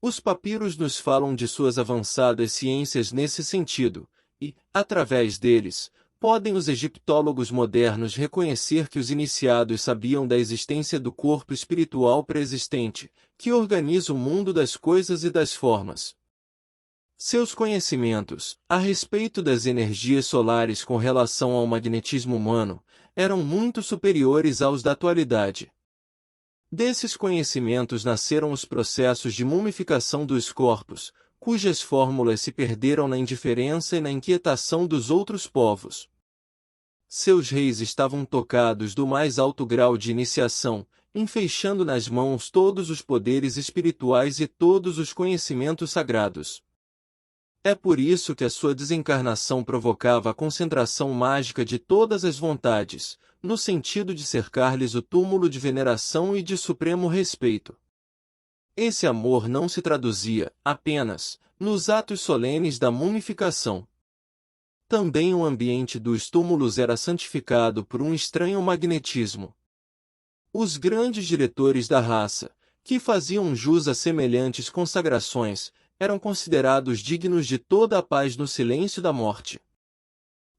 Os papiros nos falam de suas avançadas ciências nesse sentido, e, através deles, podem os egiptólogos modernos reconhecer que os iniciados sabiam da existência do corpo espiritual pré-existente, que organiza o mundo das coisas e das formas. Seus conhecimentos, a respeito das energias solares com relação ao magnetismo humano, eram muito superiores aos da atualidade. Desses conhecimentos nasceram os processos de mumificação dos corpos, cujas fórmulas se perderam na indiferença e na inquietação dos outros povos. Seus reis estavam tocados do mais alto grau de iniciação, enfeixando nas mãos todos os poderes espirituais e todos os conhecimentos sagrados. É por isso que a sua desencarnação provocava a concentração mágica de todas as vontades, no sentido de cercar-lhes o túmulo de veneração e de supremo respeito. Esse amor não se traduzia, apenas, nos atos solenes da mumificação. Também o ambiente dos túmulos era santificado por um estranho magnetismo. Os grandes diretores da raça, que faziam jus a semelhantes consagrações, eram considerados dignos de toda a paz no silêncio da morte.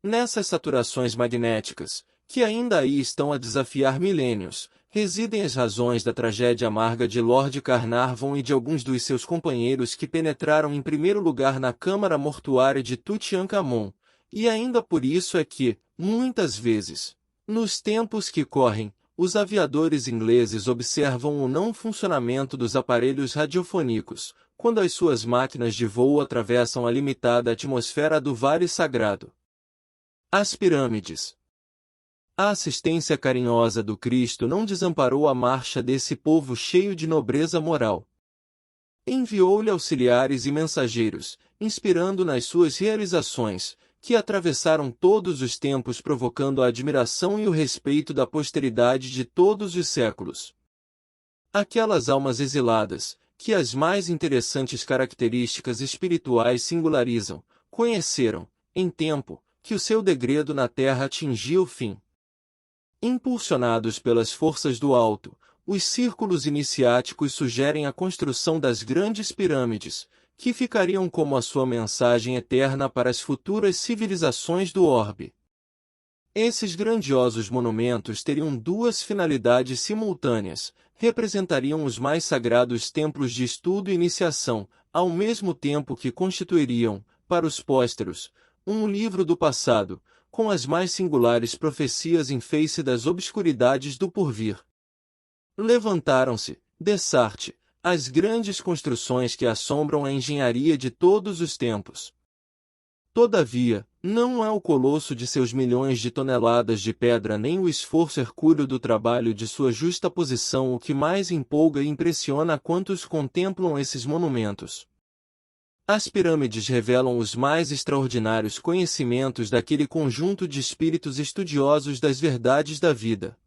Nessas saturações magnéticas, que ainda aí estão a desafiar milênios, residem as razões da tragédia amarga de Lord Carnarvon e de alguns dos seus companheiros que penetraram em primeiro lugar na câmara mortuária de Tutankhamon, e ainda por isso é que, muitas vezes, nos tempos que correm, os aviadores ingleses observam o não funcionamento dos aparelhos radiofônicos, quando as suas máquinas de voo atravessam a limitada atmosfera do Vale Sagrado. As pirâmides. A assistência carinhosa do Cristo não desamparou a marcha desse povo cheio de nobreza moral. Enviou-lhe auxiliares e mensageiros, inspirando nas suas realizações, que atravessaram todos os tempos provocando a admiração e o respeito da posteridade de todos os séculos. Aquelas almas exiladas, que as mais interessantes características espirituais singularizam, conheceram, em tempo, que o seu degredo na terra atingia o fim. Impulsionados pelas forças do alto, os círculos iniciáticos sugerem a construção das grandes pirâmides, que ficariam como a sua mensagem eterna para as futuras civilizações do orbe. Esses grandiosos monumentos teriam duas finalidades simultâneas: representariam os mais sagrados templos de estudo e iniciação, ao mesmo tempo que constituiriam, para os pósteros, um livro do passado, com as mais singulares profecias em face das obscuridades do porvir. Levantaram-se, dessarte, as grandes construções que assombram a engenharia de todos os tempos. Todavia, não é o colosso de seus milhões de toneladas de pedra nem o esforço hercúleo do trabalho de sua justa posição o que mais empolga e impressiona a quantos contemplam esses monumentos. As pirâmides revelam os mais extraordinários conhecimentos daquele conjunto de espíritos estudiosos das verdades da vida.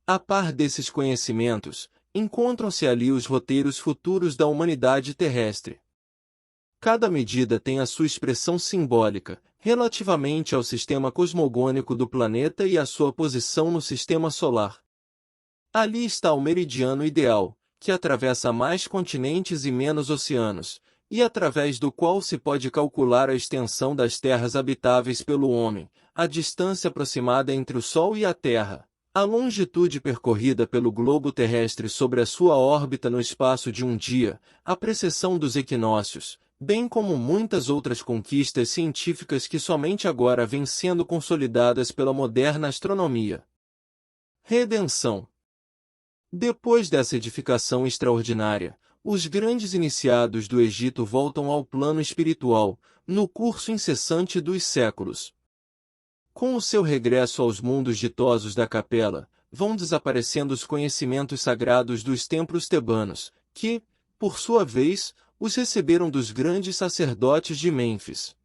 A par desses conhecimentos, encontram-se ali os roteiros futuros da humanidade terrestre. Cada medida tem a sua expressão simbólica, relativamente ao sistema cosmogônico do planeta e à sua posição no sistema solar. Ali está o meridiano ideal, que atravessa mais continentes e menos oceanos, e através do qual se pode calcular a extensão das terras habitáveis pelo homem, a distância aproximada entre o Sol e a Terra, a longitude percorrida pelo globo terrestre sobre a sua órbita no espaço de um dia, a precessão dos equinócios, bem como muitas outras conquistas científicas que somente agora vêm sendo consolidadas pela moderna astronomia. Redenção. Depois dessa edificação extraordinária, os grandes iniciados do Egito voltam ao plano espiritual, no curso incessante dos séculos. Com o seu regresso aos mundos ditosos da capela, vão desaparecendo os conhecimentos sagrados dos templos tebanos, que, por sua vez, os receberam dos grandes sacerdotes de Mênfis.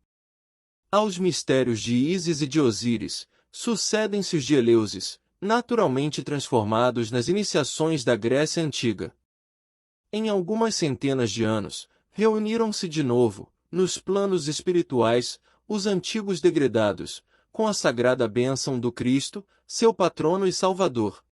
Aos mistérios de Ísis e de Osíris, sucedem-se os de Eleusis, naturalmente transformados nas iniciações da Grécia Antiga. Em algumas centenas de anos, reuniram-se de novo, nos planos espirituais, os antigos degredados, com a sagrada bênção do Cristo, seu patrono e salvador.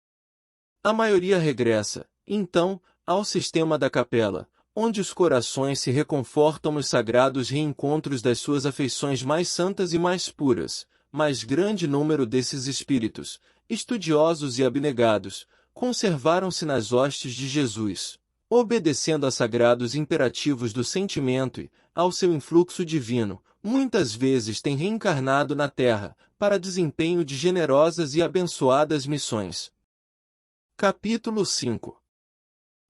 A maioria regressa, então, ao sistema da capela, onde os corações se reconfortam nos sagrados reencontros das suas afeições mais santas e mais puras, mas grande número desses espíritos, estudiosos e abnegados, conservaram-se nas hostes de Jesus, obedecendo a sagrados imperativos do sentimento e, ao seu influxo divino, muitas vezes têm reencarnado na Terra, para desempenho de generosas e abençoadas missões. Capítulo 5.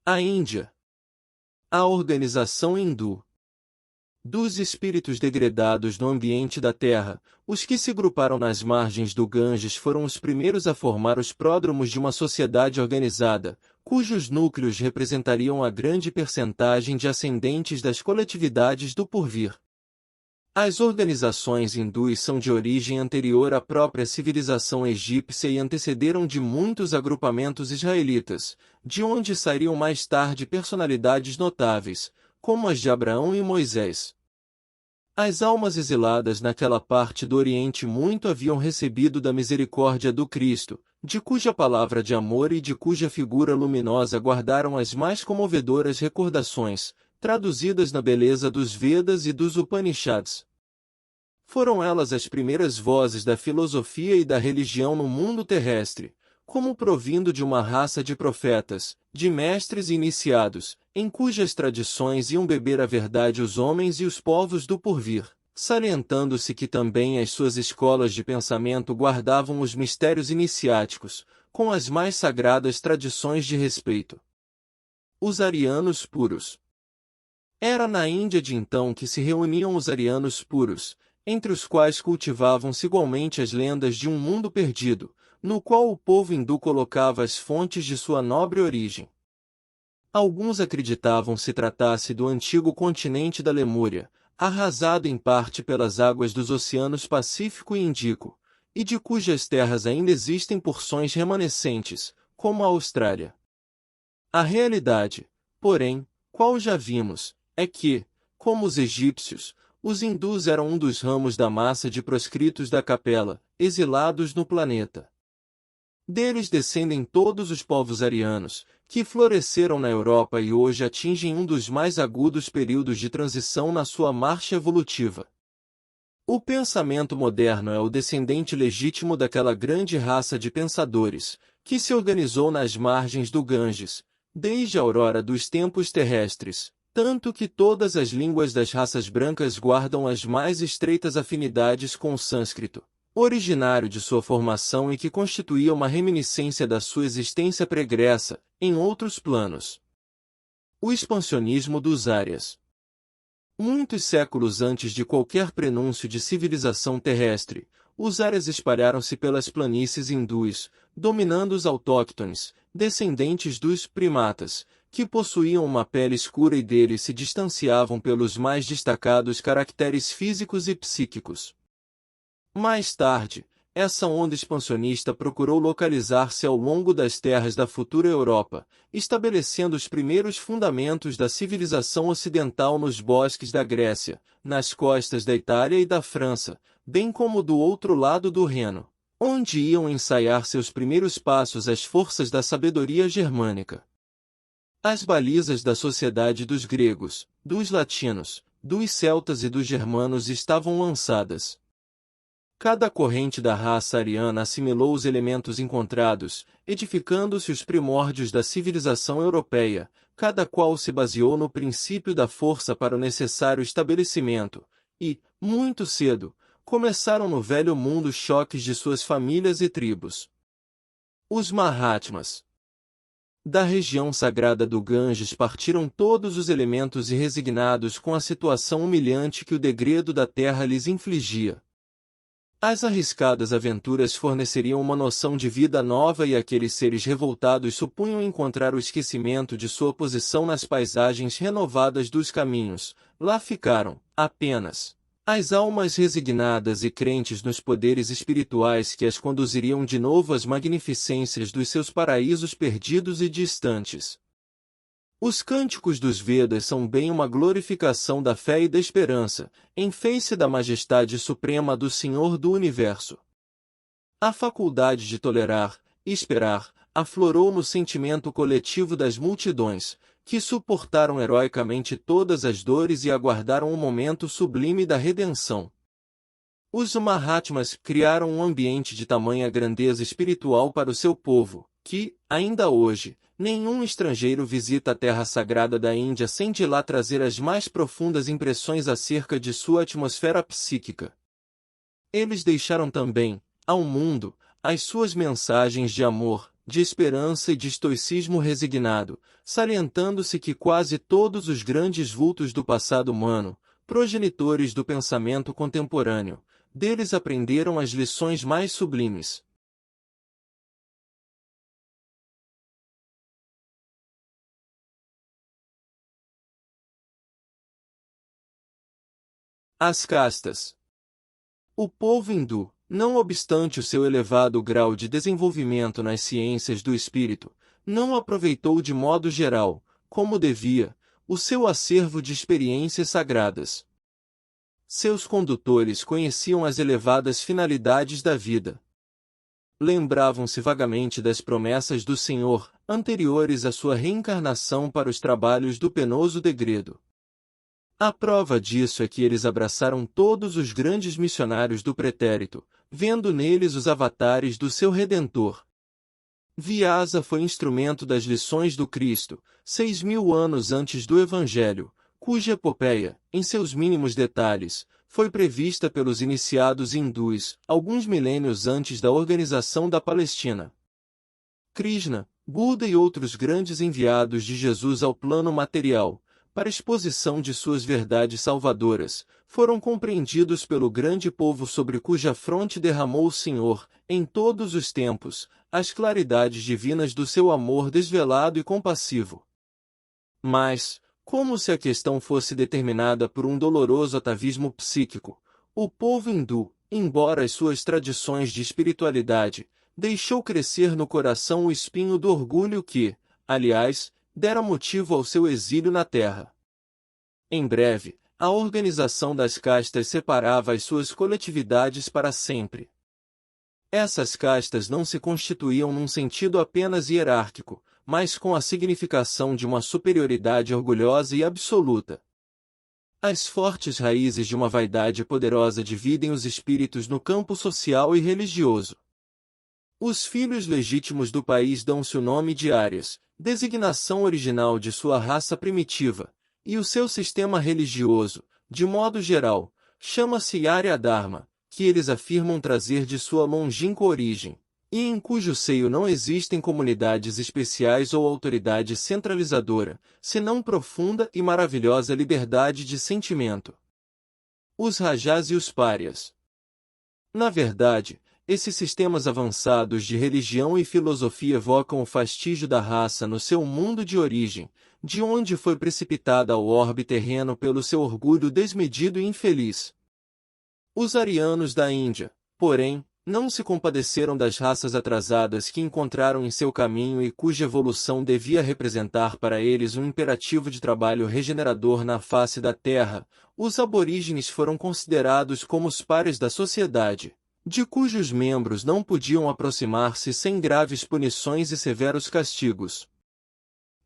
A Índia. A organização hindu. Dos espíritos degredados no ambiente da Terra, os que se agruparam nas margens do Ganges foram os primeiros a formar os pródromos de uma sociedade organizada, cujos núcleos representariam a grande percentagem de ascendentes das coletividades do porvir. As organizações hindus são de origem anterior à própria civilização egípcia e antecederam de muitos agrupamentos israelitas, de onde sairiam mais tarde personalidades notáveis, como as de Abraão e Moisés. As almas exiladas naquela parte do Oriente muito haviam recebido da misericórdia do Cristo, de cuja palavra de amor e de cuja figura luminosa guardaram as mais comovedoras recordações, traduzidas na beleza dos Vedas e dos Upanishads. Foram elas as primeiras vozes da filosofia e da religião no mundo terrestre, como provindo de uma raça de profetas, de mestres e iniciados, em cujas tradições iam beber a verdade os homens e os povos do porvir, salientando-se que também as suas escolas de pensamento guardavam os mistérios iniciáticos, com as mais sagradas tradições de respeito. Os arianos puros. Era na Índia de então que se reuniam os arianos puros, entre os quais cultivavam-se igualmente as lendas de um mundo perdido, no qual o povo hindu colocava as fontes de sua nobre origem. Alguns acreditavam se tratasse do antigo continente da Lemúria, arrasado em parte pelas águas dos oceanos Pacífico e Índico, e de cujas terras ainda existem porções remanescentes, como a Austrália. A realidade, porém, qual já vimos, é que, como os egípcios, os hindus eram um dos ramos da massa de proscritos da Capela, exilados no planeta. Deles descendem todos os povos arianos, que floresceram na Europa e hoje atingem um dos mais agudos períodos de transição na sua marcha evolutiva. O pensamento moderno é o descendente legítimo daquela grande raça de pensadores, que se organizou nas margens do Ganges, desde a aurora dos tempos terrestres, tanto que todas as línguas das raças brancas guardam as mais estreitas afinidades com o sânscrito, originário de sua formação e que constituía uma reminiscência da sua existência pregressa, em outros planos. O expansionismo dos Árias. Muitos séculos antes de qualquer prenúncio de civilização terrestre, os Árias espalharam-se pelas planícies hindus, dominando os autóctones, descendentes dos primatas, que possuíam uma pele escura e deles se distanciavam pelos mais destacados caracteres físicos e psíquicos. Mais tarde, essa onda expansionista procurou localizar-se ao longo das terras da futura Europa, estabelecendo os primeiros fundamentos da civilização ocidental nos bosques da Grécia, nas costas da Itália e da França, bem como do outro lado do Reno, onde iam ensaiar seus primeiros passos as forças da sabedoria germânica. As balizas da sociedade dos gregos, dos latinos, dos celtas e dos germanos estavam lançadas. Cada corrente da raça ariana assimilou os elementos encontrados, edificando-se os primórdios da civilização europeia, cada qual se baseou no princípio da força para o necessário estabelecimento, e, muito cedo, começaram no velho mundo os choques de suas famílias e tribos. Os Mahatmas. Da região sagrada do Ganges partiram todos os elementos e resignados com a situação humilhante que o degredo da terra lhes infligia. As arriscadas aventuras forneceriam uma noção de vida nova e aqueles seres revoltados supunham encontrar o esquecimento de sua posição nas paisagens renovadas dos caminhos. Lá ficaram, apenas, as almas resignadas e crentes nos poderes espirituais que as conduziriam de novo às magnificências dos seus paraísos perdidos e distantes. Os cânticos dos Vedas são bem uma glorificação da fé e da esperança, em face da majestade suprema do Senhor do Universo. A faculdade de tolerar e esperar aflorou no sentimento coletivo das multidões, que suportaram heroicamente todas as dores e aguardaram o momento sublime da redenção. Os Mahatmas criaram um ambiente de tamanha grandeza espiritual para o seu povo, que, ainda hoje, nenhum estrangeiro visita a terra sagrada da Índia sem de lá trazer as mais profundas impressões acerca de sua atmosfera psíquica. Eles deixaram também, ao mundo, as suas mensagens de amor, de esperança e de estoicismo resignado, salientando-se que quase todos os grandes vultos do passado humano, progenitores do pensamento contemporâneo, deles aprenderam as lições mais sublimes. As castas. O povo hindu, não obstante o seu elevado grau de desenvolvimento nas ciências do espírito, não aproveitou de modo geral, como devia, o seu acervo de experiências sagradas. Seus condutores conheciam as elevadas finalidades da vida. Lembravam-se vagamente das promessas do Senhor, anteriores à sua reencarnação para os trabalhos do penoso degredo. A prova disso é que eles abraçaram todos os grandes missionários do pretérito, vendo neles os avatares do seu Redentor. Vyasa foi instrumento das lições do Cristo, 6.000 anos antes do Evangelho, cuja epopeia, em seus mínimos detalhes, foi prevista pelos iniciados hindus, alguns milênios antes da organização da Palestina. Krishna, Buda e outros grandes enviados de Jesus ao plano material, para exposição de suas verdades salvadoras, foram compreendidos pelo grande povo sobre cuja fronte derramou o Senhor, em todos os tempos, as claridades divinas do seu amor desvelado e compassivo. Mas, como se a questão fosse determinada por um doloroso atavismo psíquico, o povo hindu, embora as suas tradições de espiritualidade, deixou crescer no coração o espinho do orgulho que, aliás, dera motivo ao seu exílio na terra. Em breve, a organização das castas separava as suas coletividades para sempre. Essas castas não se constituíam num sentido apenas hierárquico, mas com a significação de uma superioridade orgulhosa e absoluta. As fortes raízes de uma vaidade poderosa dividem os espíritos no campo social e religioso. Os filhos legítimos do país dão-se o nome de Árias, designação original de sua raça primitiva, e o seu sistema religioso, de modo geral, chama-se Arya Dharma, que eles afirmam trazer de sua longínqua origem, e em cujo seio não existem comunidades especiais ou autoridade centralizadora, senão profunda e maravilhosa liberdade de sentimento. Os Rajas e os Párias. Na verdade, esses sistemas avançados de religião e filosofia evocam o fastígio da raça no seu mundo de origem, de onde foi precipitada ao orbe terreno pelo seu orgulho desmedido e infeliz. Os arianos da Índia, porém, não se compadeceram das raças atrasadas que encontraram em seu caminho e cuja evolução devia representar para eles um imperativo de trabalho regenerador na face da terra. Os aborígenes foram considerados como os pares da sociedade, de cujos membros não podiam aproximar-se sem graves punições e severos castigos.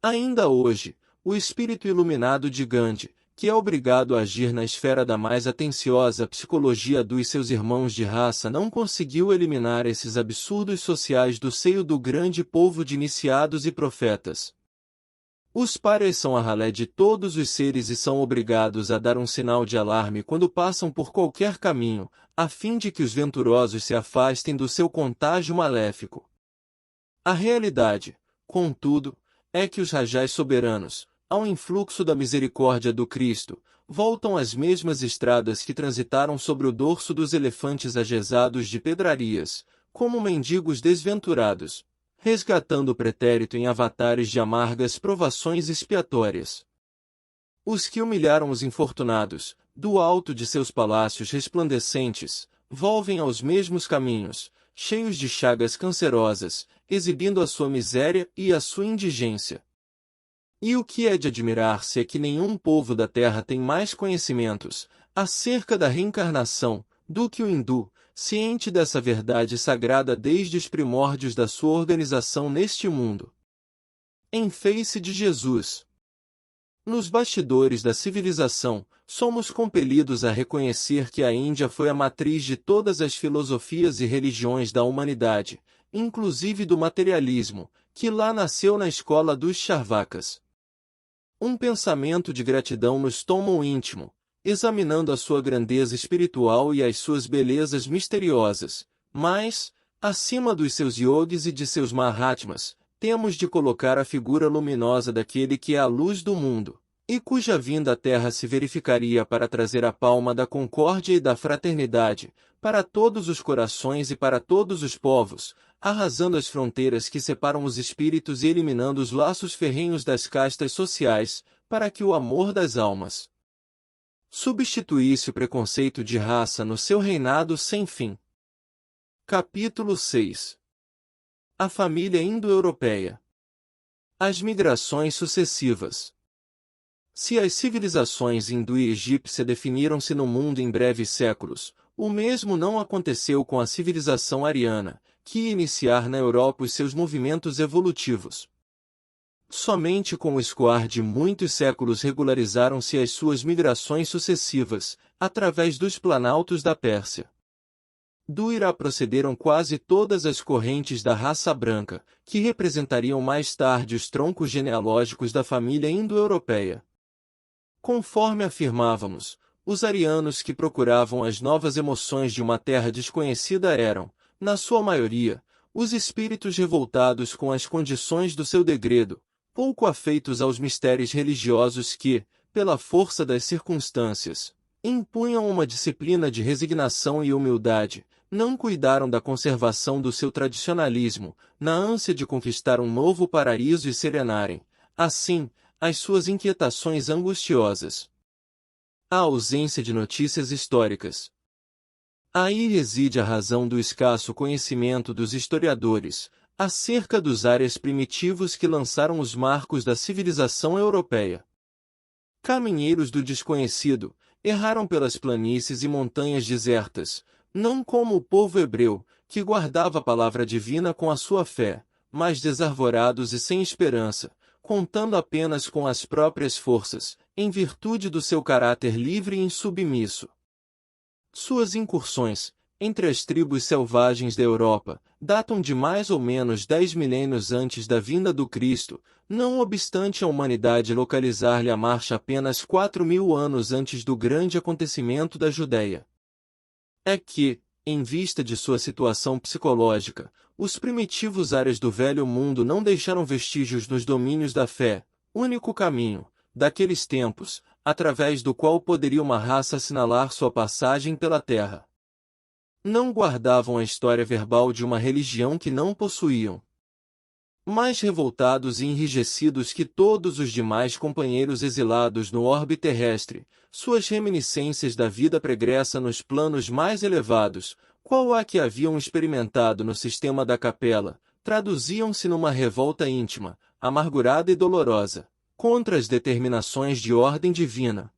Ainda hoje, o espírito iluminado de Gandhi, que é obrigado a agir na esfera da mais atenciosa psicologia dos seus irmãos de raça, não conseguiu eliminar esses absurdos sociais do seio do grande povo de iniciados e profetas. Os párias são a ralé de todos os seres e são obrigados a dar um sinal de alarme quando passam por qualquer caminho, a fim de que os venturosos se afastem do seu contágio maléfico. A realidade, contudo, é que os rajás soberanos, ao influxo da misericórdia do Cristo, voltam às mesmas estradas que transitaram sobre o dorso dos elefantes ajezados de pedrarias, como mendigos desventurados, resgatando o pretérito em avatares de amargas provações expiatórias. Os que humilharam os infortunados, do alto de seus palácios resplandecentes, volvem aos mesmos caminhos, cheios de chagas cancerosas, exibindo a sua miséria e a sua indigência. E o que é de admirar-se é que nenhum povo da terra tem mais conhecimentos acerca da reencarnação do que o hindu, ciente dessa verdade sagrada desde os primórdios da sua organização neste mundo. Em face de Jesus. Nos bastidores da civilização, somos compelidos a reconhecer que a Índia foi a matriz de todas as filosofias e religiões da humanidade, inclusive do materialismo, que lá nasceu na escola dos Charvakas. Um pensamento de gratidão nos toma o íntimo, examinando a sua grandeza espiritual e as suas belezas misteriosas, mas, acima dos seus yogis e de seus mahatmas, temos de colocar a figura luminosa daquele que é a luz do mundo, e cuja vinda à Terra se verificaria para trazer a palma da concórdia e da fraternidade, para todos os corações e para todos os povos, arrasando as fronteiras que separam os espíritos e eliminando os laços ferrenhos das castas sociais, para que o amor das almas substituísse o preconceito de raça no seu reinado sem fim. Capítulo 6. A família indo-europeia. As migrações sucessivas. Se as civilizações hindu e egípcia definiram-se no mundo em breves séculos, o mesmo não aconteceu com a civilização ariana, que ia iniciar na Europa os seus movimentos evolutivos. Somente com o escoar de muitos séculos regularizaram-se as suas migrações sucessivas, através dos planaltos da Pérsia. Do Irá procederam quase todas as correntes da raça branca, que representariam mais tarde os troncos genealógicos da família indo-europeia. Conforme afirmávamos, os arianos que procuravam as novas emoções de uma terra desconhecida eram, na sua maioria, os espíritos revoltados com as condições do seu degredo, pouco afeitos aos mistérios religiosos que, pela força das circunstâncias, impunham uma disciplina de resignação e humildade, não cuidaram da conservação do seu tradicionalismo, na ânsia de conquistar um novo paraíso e serenarem, assim, as suas inquietações angustiosas. A ausência de notícias históricas. Aí reside a razão do escasso conhecimento dos historiadores, acerca dos áreas primitivos que lançaram os marcos da civilização europeia. Caminheiros do desconhecido, erraram pelas planícies e montanhas desertas, não como o povo hebreu, que guardava a palavra divina com a sua fé, mas desarvorados e sem esperança, contando apenas com as próprias forças, em virtude do seu caráter livre e insubmisso. Suas incursões, entre as tribos selvagens da Europa, datam de mais ou menos 10 milênios antes da vinda do Cristo, não obstante a humanidade localizar-lhe a marcha apenas 4.000 anos antes do grande acontecimento da Judéia. É que, em vista de sua situação psicológica, os primitivos áreas do Velho Mundo não deixaram vestígios nos domínios da fé, único caminho, daqueles tempos, através do qual poderia uma raça assinalar sua passagem pela Terra. Não guardavam a história verbal de uma religião que não possuíam. Mais revoltados e enrijecidos que todos os demais companheiros exilados no orbe terrestre, suas reminiscências da vida pregressa nos planos mais elevados, qual a que haviam experimentado no sistema da capela, traduziam-se numa revolta íntima, amargurada e dolorosa, contra as determinações de ordem divina.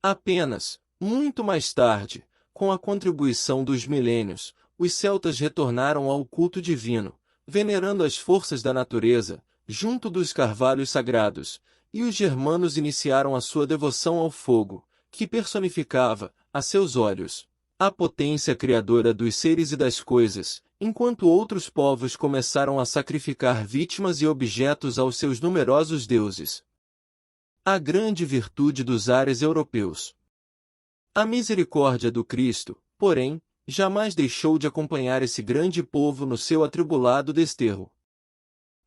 Apenas, muito mais tarde, com a contribuição dos milênios, os celtas retornaram ao culto divino, venerando as forças da natureza, junto dos carvalhos sagrados, e os germanos iniciaram a sua devoção ao fogo, que personificava, a seus olhos, a potência criadora dos seres e das coisas, enquanto outros povos começaram a sacrificar vítimas e objetos aos seus numerosos deuses. A grande virtude dos ares europeus. A misericórdia do Cristo, porém, jamais deixou de acompanhar esse grande povo no seu atribulado desterro.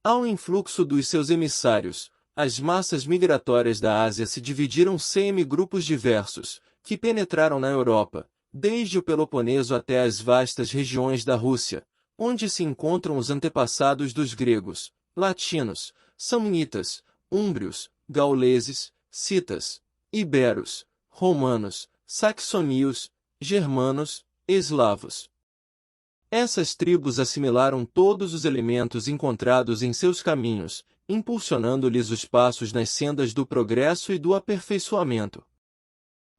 Ao influxo dos seus emissários, as massas migratórias da Ásia se dividiram em grupos diversos, que penetraram na Europa, desde o Peloponeso até as vastas regiões da Rússia, onde se encontram os antepassados dos gregos, latinos, samnitas, úmbrios, gauleses, citas, iberos, romanos, saxonios, germanos, eslavos. Essas tribos assimilaram todos os elementos encontrados em seus caminhos, impulsionando-lhes os passos nas sendas do progresso e do aperfeiçoamento.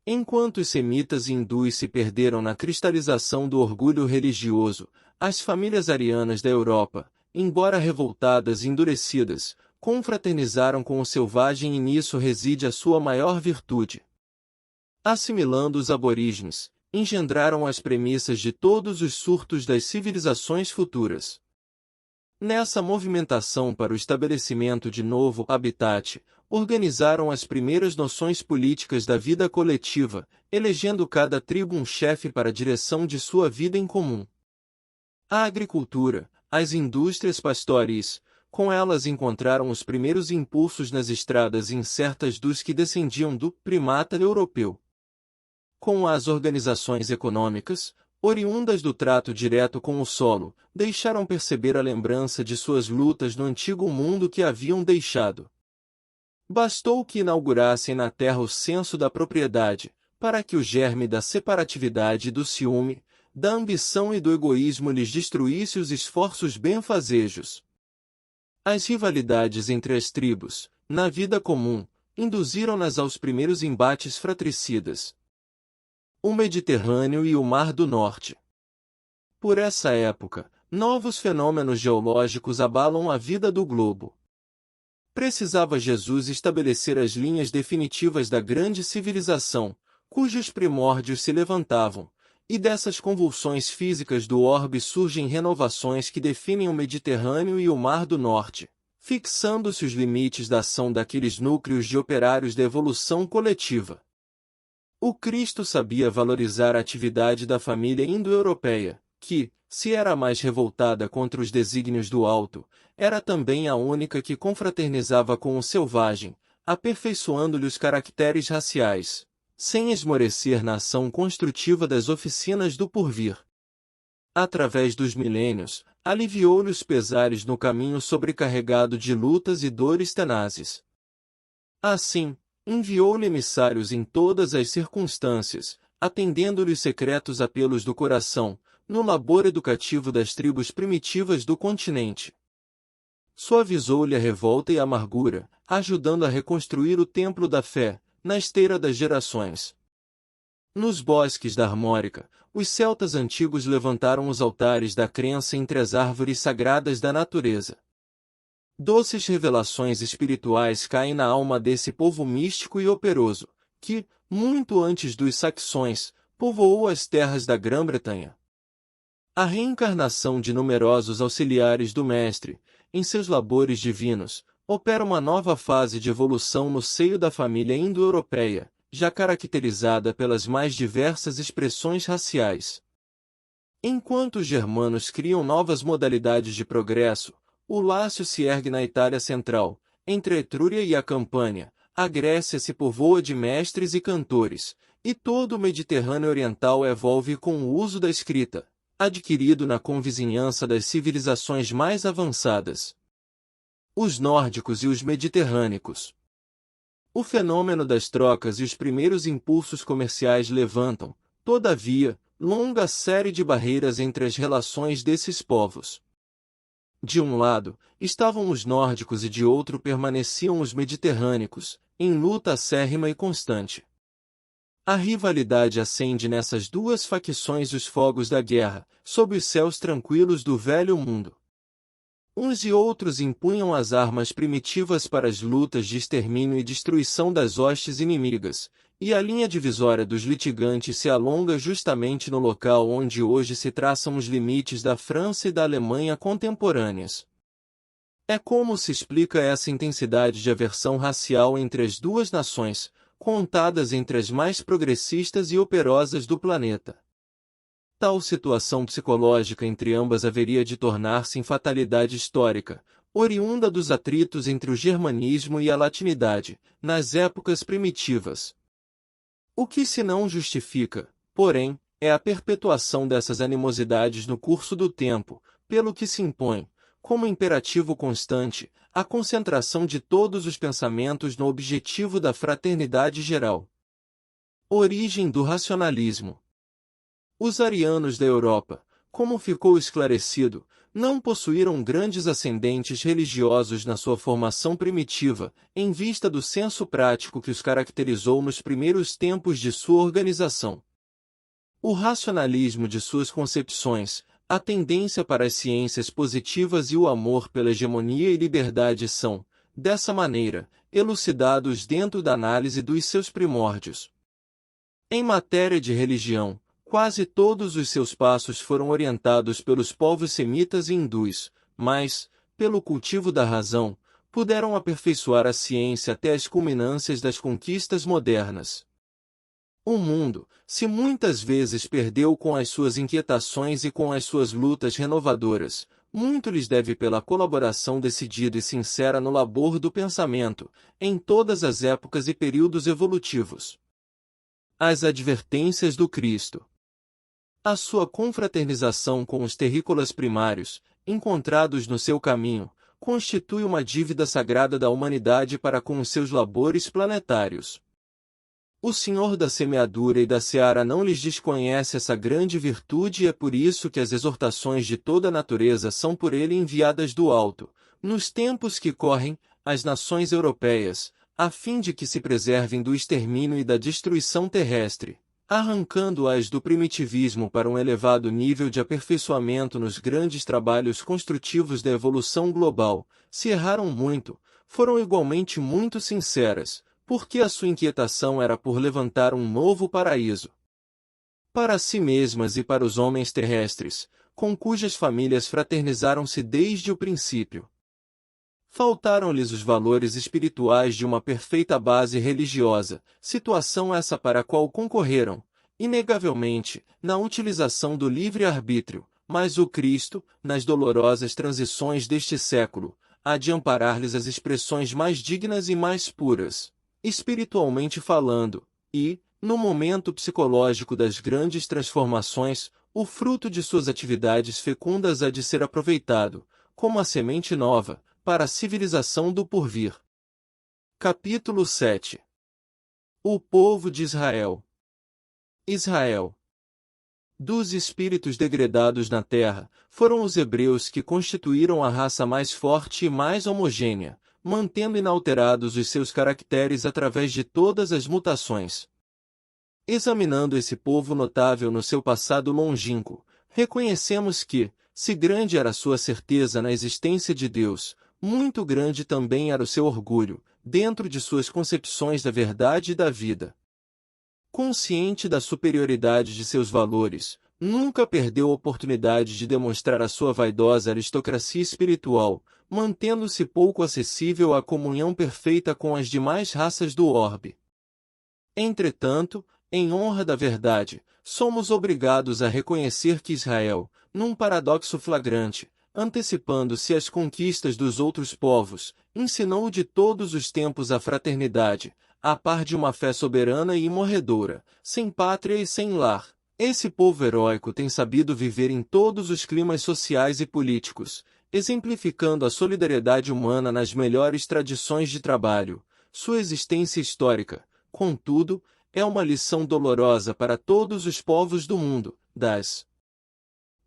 Enquanto os semitas e hindus se perderam na cristalização do orgulho religioso, as famílias arianas da Europa, embora revoltadas e endurecidas, confraternizaram com o selvagem e nisso reside a sua maior virtude. Assimilando os aborígenes, engendraram as premissas de todos os surtos das civilizações futuras. Nessa movimentação para o estabelecimento de novo habitat, organizaram as primeiras noções políticas da vida coletiva, elegendo cada tribo um chefe para a direção de sua vida em comum. A agricultura, as indústrias pastoris, com elas encontraram os primeiros impulsos nas estradas incertas dos que descendiam do primata europeu. Com as organizações econômicas, oriundas do trato direto com o solo, deixaram perceber a lembrança de suas lutas no antigo mundo que haviam deixado. Bastou que inaugurassem na terra o senso da propriedade, para que o germe da separatividade e do ciúme, da ambição e do egoísmo lhes destruísse os esforços benfazejos. As rivalidades entre as tribos, na vida comum, induziram-nas aos primeiros embates fratricidas. O Mediterrâneo e o Mar do Norte. Por essa época, novos fenômenos geológicos abalam a vida do globo. Precisava Jesus estabelecer as linhas definitivas da grande civilização, cujos primórdios se levantavam, e dessas convulsões físicas do orbe surgem renovações que definem o Mediterrâneo e o Mar do Norte, fixando-se os limites da ação daqueles núcleos de operários da evolução coletiva. O Cristo sabia valorizar a atividade da família indo-europeia, que, se era a mais revoltada contra os desígnios do alto, era também a única que confraternizava com o selvagem, aperfeiçoando-lhe os caracteres raciais, sem esmorecer na ação construtiva das oficinas do porvir. Através dos milênios, aliviou-lhe os pesares no caminho sobrecarregado de lutas e dores tenazes. Assim, enviou-lhe emissários em todas as circunstâncias, atendendo-lhe os secretos apelos do coração, no labor educativo das tribos primitivas do continente. Suavizou-lhe a revolta e a amargura, ajudando a reconstruir o templo da fé, na esteira das gerações. Nos bosques da Armórica, os celtas antigos levantaram os altares da crença entre as árvores sagradas da natureza. Doces revelações espirituais caem na alma desse povo místico e operoso, que, muito antes dos saxões, povoou as terras da Grã-Bretanha. A reencarnação de numerosos auxiliares do Mestre, em seus labores divinos, opera uma nova fase de evolução no seio da família indo-europeia, já caracterizada pelas mais diversas expressões raciais. Enquanto os germanos criam novas modalidades de progresso, o Lácio se ergue na Itália Central, entre a Etrúria e a Campânia, a Grécia se povoa de mestres e cantores, e todo o Mediterrâneo Oriental evolve com o uso da escrita, adquirido na convizinhança das civilizações mais avançadas. Os nórdicos e os mediterrânicos. O fenômeno das trocas e os primeiros impulsos comerciais levantam, todavia, longa série de barreiras entre as relações desses povos. De um lado, estavam os nórdicos e de outro permaneciam os mediterrânicos, em luta acérrima e constante. A rivalidade acende nessas duas facções os fogos da guerra, sob os céus tranquilos do velho mundo. Uns e outros empunham as armas primitivas para as lutas de extermínio e destruição das hostes inimigas, e a linha divisória dos litigantes se alonga justamente no local onde hoje se traçam os limites da França e da Alemanha contemporâneas. É como se explica essa intensidade de aversão racial entre as duas nações, contadas entre as mais progressistas e operosas do planeta. Tal situação psicológica entre ambas haveria de tornar-se em fatalidade histórica, oriunda dos atritos entre o germanismo e a latinidade, nas épocas primitivas. O que se não justifica, porém, é a perpetuação dessas animosidades no curso do tempo, pelo que se impõe, como imperativo constante, a concentração de todos os pensamentos no objetivo da fraternidade geral. Origem do racionalismo. Os arianos da Europa, como ficou esclarecido, não possuíram grandes ascendentes religiosos na sua formação primitiva, em vista do senso prático que os caracterizou nos primeiros tempos de sua organização. O racionalismo de suas concepções, a tendência para as ciências positivas e o amor pela hegemonia e liberdade são, dessa maneira, elucidados dentro da análise dos seus primórdios. Em matéria de religião, quase todos os seus passos foram orientados pelos povos semitas e hindus, mas, pelo cultivo da razão, puderam aperfeiçoar a ciência até as culminâncias das conquistas modernas. O mundo, se muitas vezes perdeu com as suas inquietações e com as suas lutas renovadoras, muito lhes deve pela colaboração decidida e sincera no labor do pensamento, em todas as épocas e períodos evolutivos. As advertências do Cristo. A sua confraternização com os terrícolas primários, encontrados no seu caminho, constitui uma dívida sagrada da humanidade para com os seus labores planetários. O Senhor da semeadura e da seara não lhes desconhece essa grande virtude e é por isso que as exortações de toda a natureza são por ele enviadas do alto, nos tempos que correm, às nações europeias, a fim de que se preservem do extermínio e da destruição terrestre, arrancando-as do primitivismo para um elevado nível de aperfeiçoamento nos grandes trabalhos construtivos da evolução global. Se erraram muito, foram igualmente muito sinceras, porque a sua inquietação era por levantar um novo paraíso para si mesmas e para os homens terrestres, com cujas famílias fraternizaram-se desde o princípio. Faltaram-lhes os valores espirituais de uma perfeita base religiosa, situação essa para a qual concorreram, inegavelmente, na utilização do livre-arbítrio, mas o Cristo, nas dolorosas transições deste século, há de amparar-lhes as expressões mais dignas e mais puras, espiritualmente falando, e, no momento psicológico das grandes transformações, o fruto de suas atividades fecundas há de ser aproveitado, como a semente nova, para a civilização do porvir. Capítulo 7. O povo de Israel. Israel. Dos espíritos degredados na terra, foram os hebreus que constituíram a raça mais forte e mais homogênea, mantendo inalterados os seus caracteres através de todas as mutações. Examinando esse povo notável no seu passado longínquo, reconhecemos que, se grande era a sua certeza na existência de Deus, muito grande também era o seu orgulho, dentro de suas concepções da verdade e da vida. Consciente da superioridade de seus valores, nunca perdeu a oportunidade de demonstrar a sua vaidosa aristocracia espiritual, mantendo-se pouco acessível à comunhão perfeita com as demais raças do orbe. Entretanto, em honra da verdade, somos obrigados a reconhecer que Israel, num paradoxo flagrante, antecipando-se às conquistas dos outros povos, ensinou de todos os tempos a fraternidade, a par de uma fé soberana e imorredoura, sem pátria e sem lar. Esse povo heróico tem sabido viver em todos os climas sociais e políticos, exemplificando a solidariedade humana nas melhores tradições de trabalho. Sua existência histórica, contudo, é uma lição dolorosa para todos os povos do mundo, das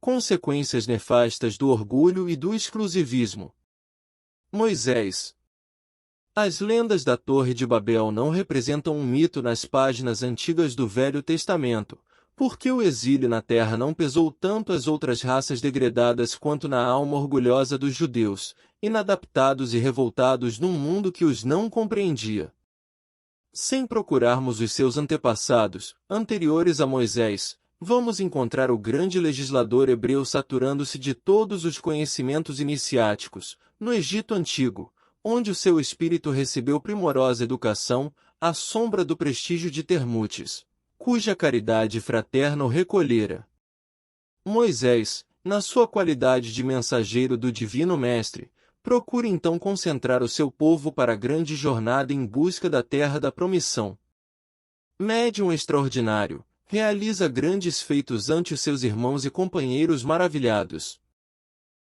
consequências nefastas do orgulho e do exclusivismo. Moisés. As lendas da Torre de Babel não representam um mito nas páginas antigas do Velho Testamento, porque o exílio na terra não pesou tanto às outras raças degredadas quanto na alma orgulhosa dos judeus, inadaptados e revoltados num mundo que os não compreendia. Sem procurarmos os seus antepassados, anteriores a Moisés, vamos encontrar o grande legislador hebreu saturando-se de todos os conhecimentos iniciáticos, no Egito Antigo, onde o seu espírito recebeu primorosa educação, à sombra do prestígio de Termutes, cuja caridade fraterna o recolhera. Moisés, na sua qualidade de mensageiro do Divino Mestre, procura então concentrar o seu povo para a grande jornada em busca da terra da promissão. Médium extraordinário, realiza grandes feitos ante os seus irmãos e companheiros maravilhados.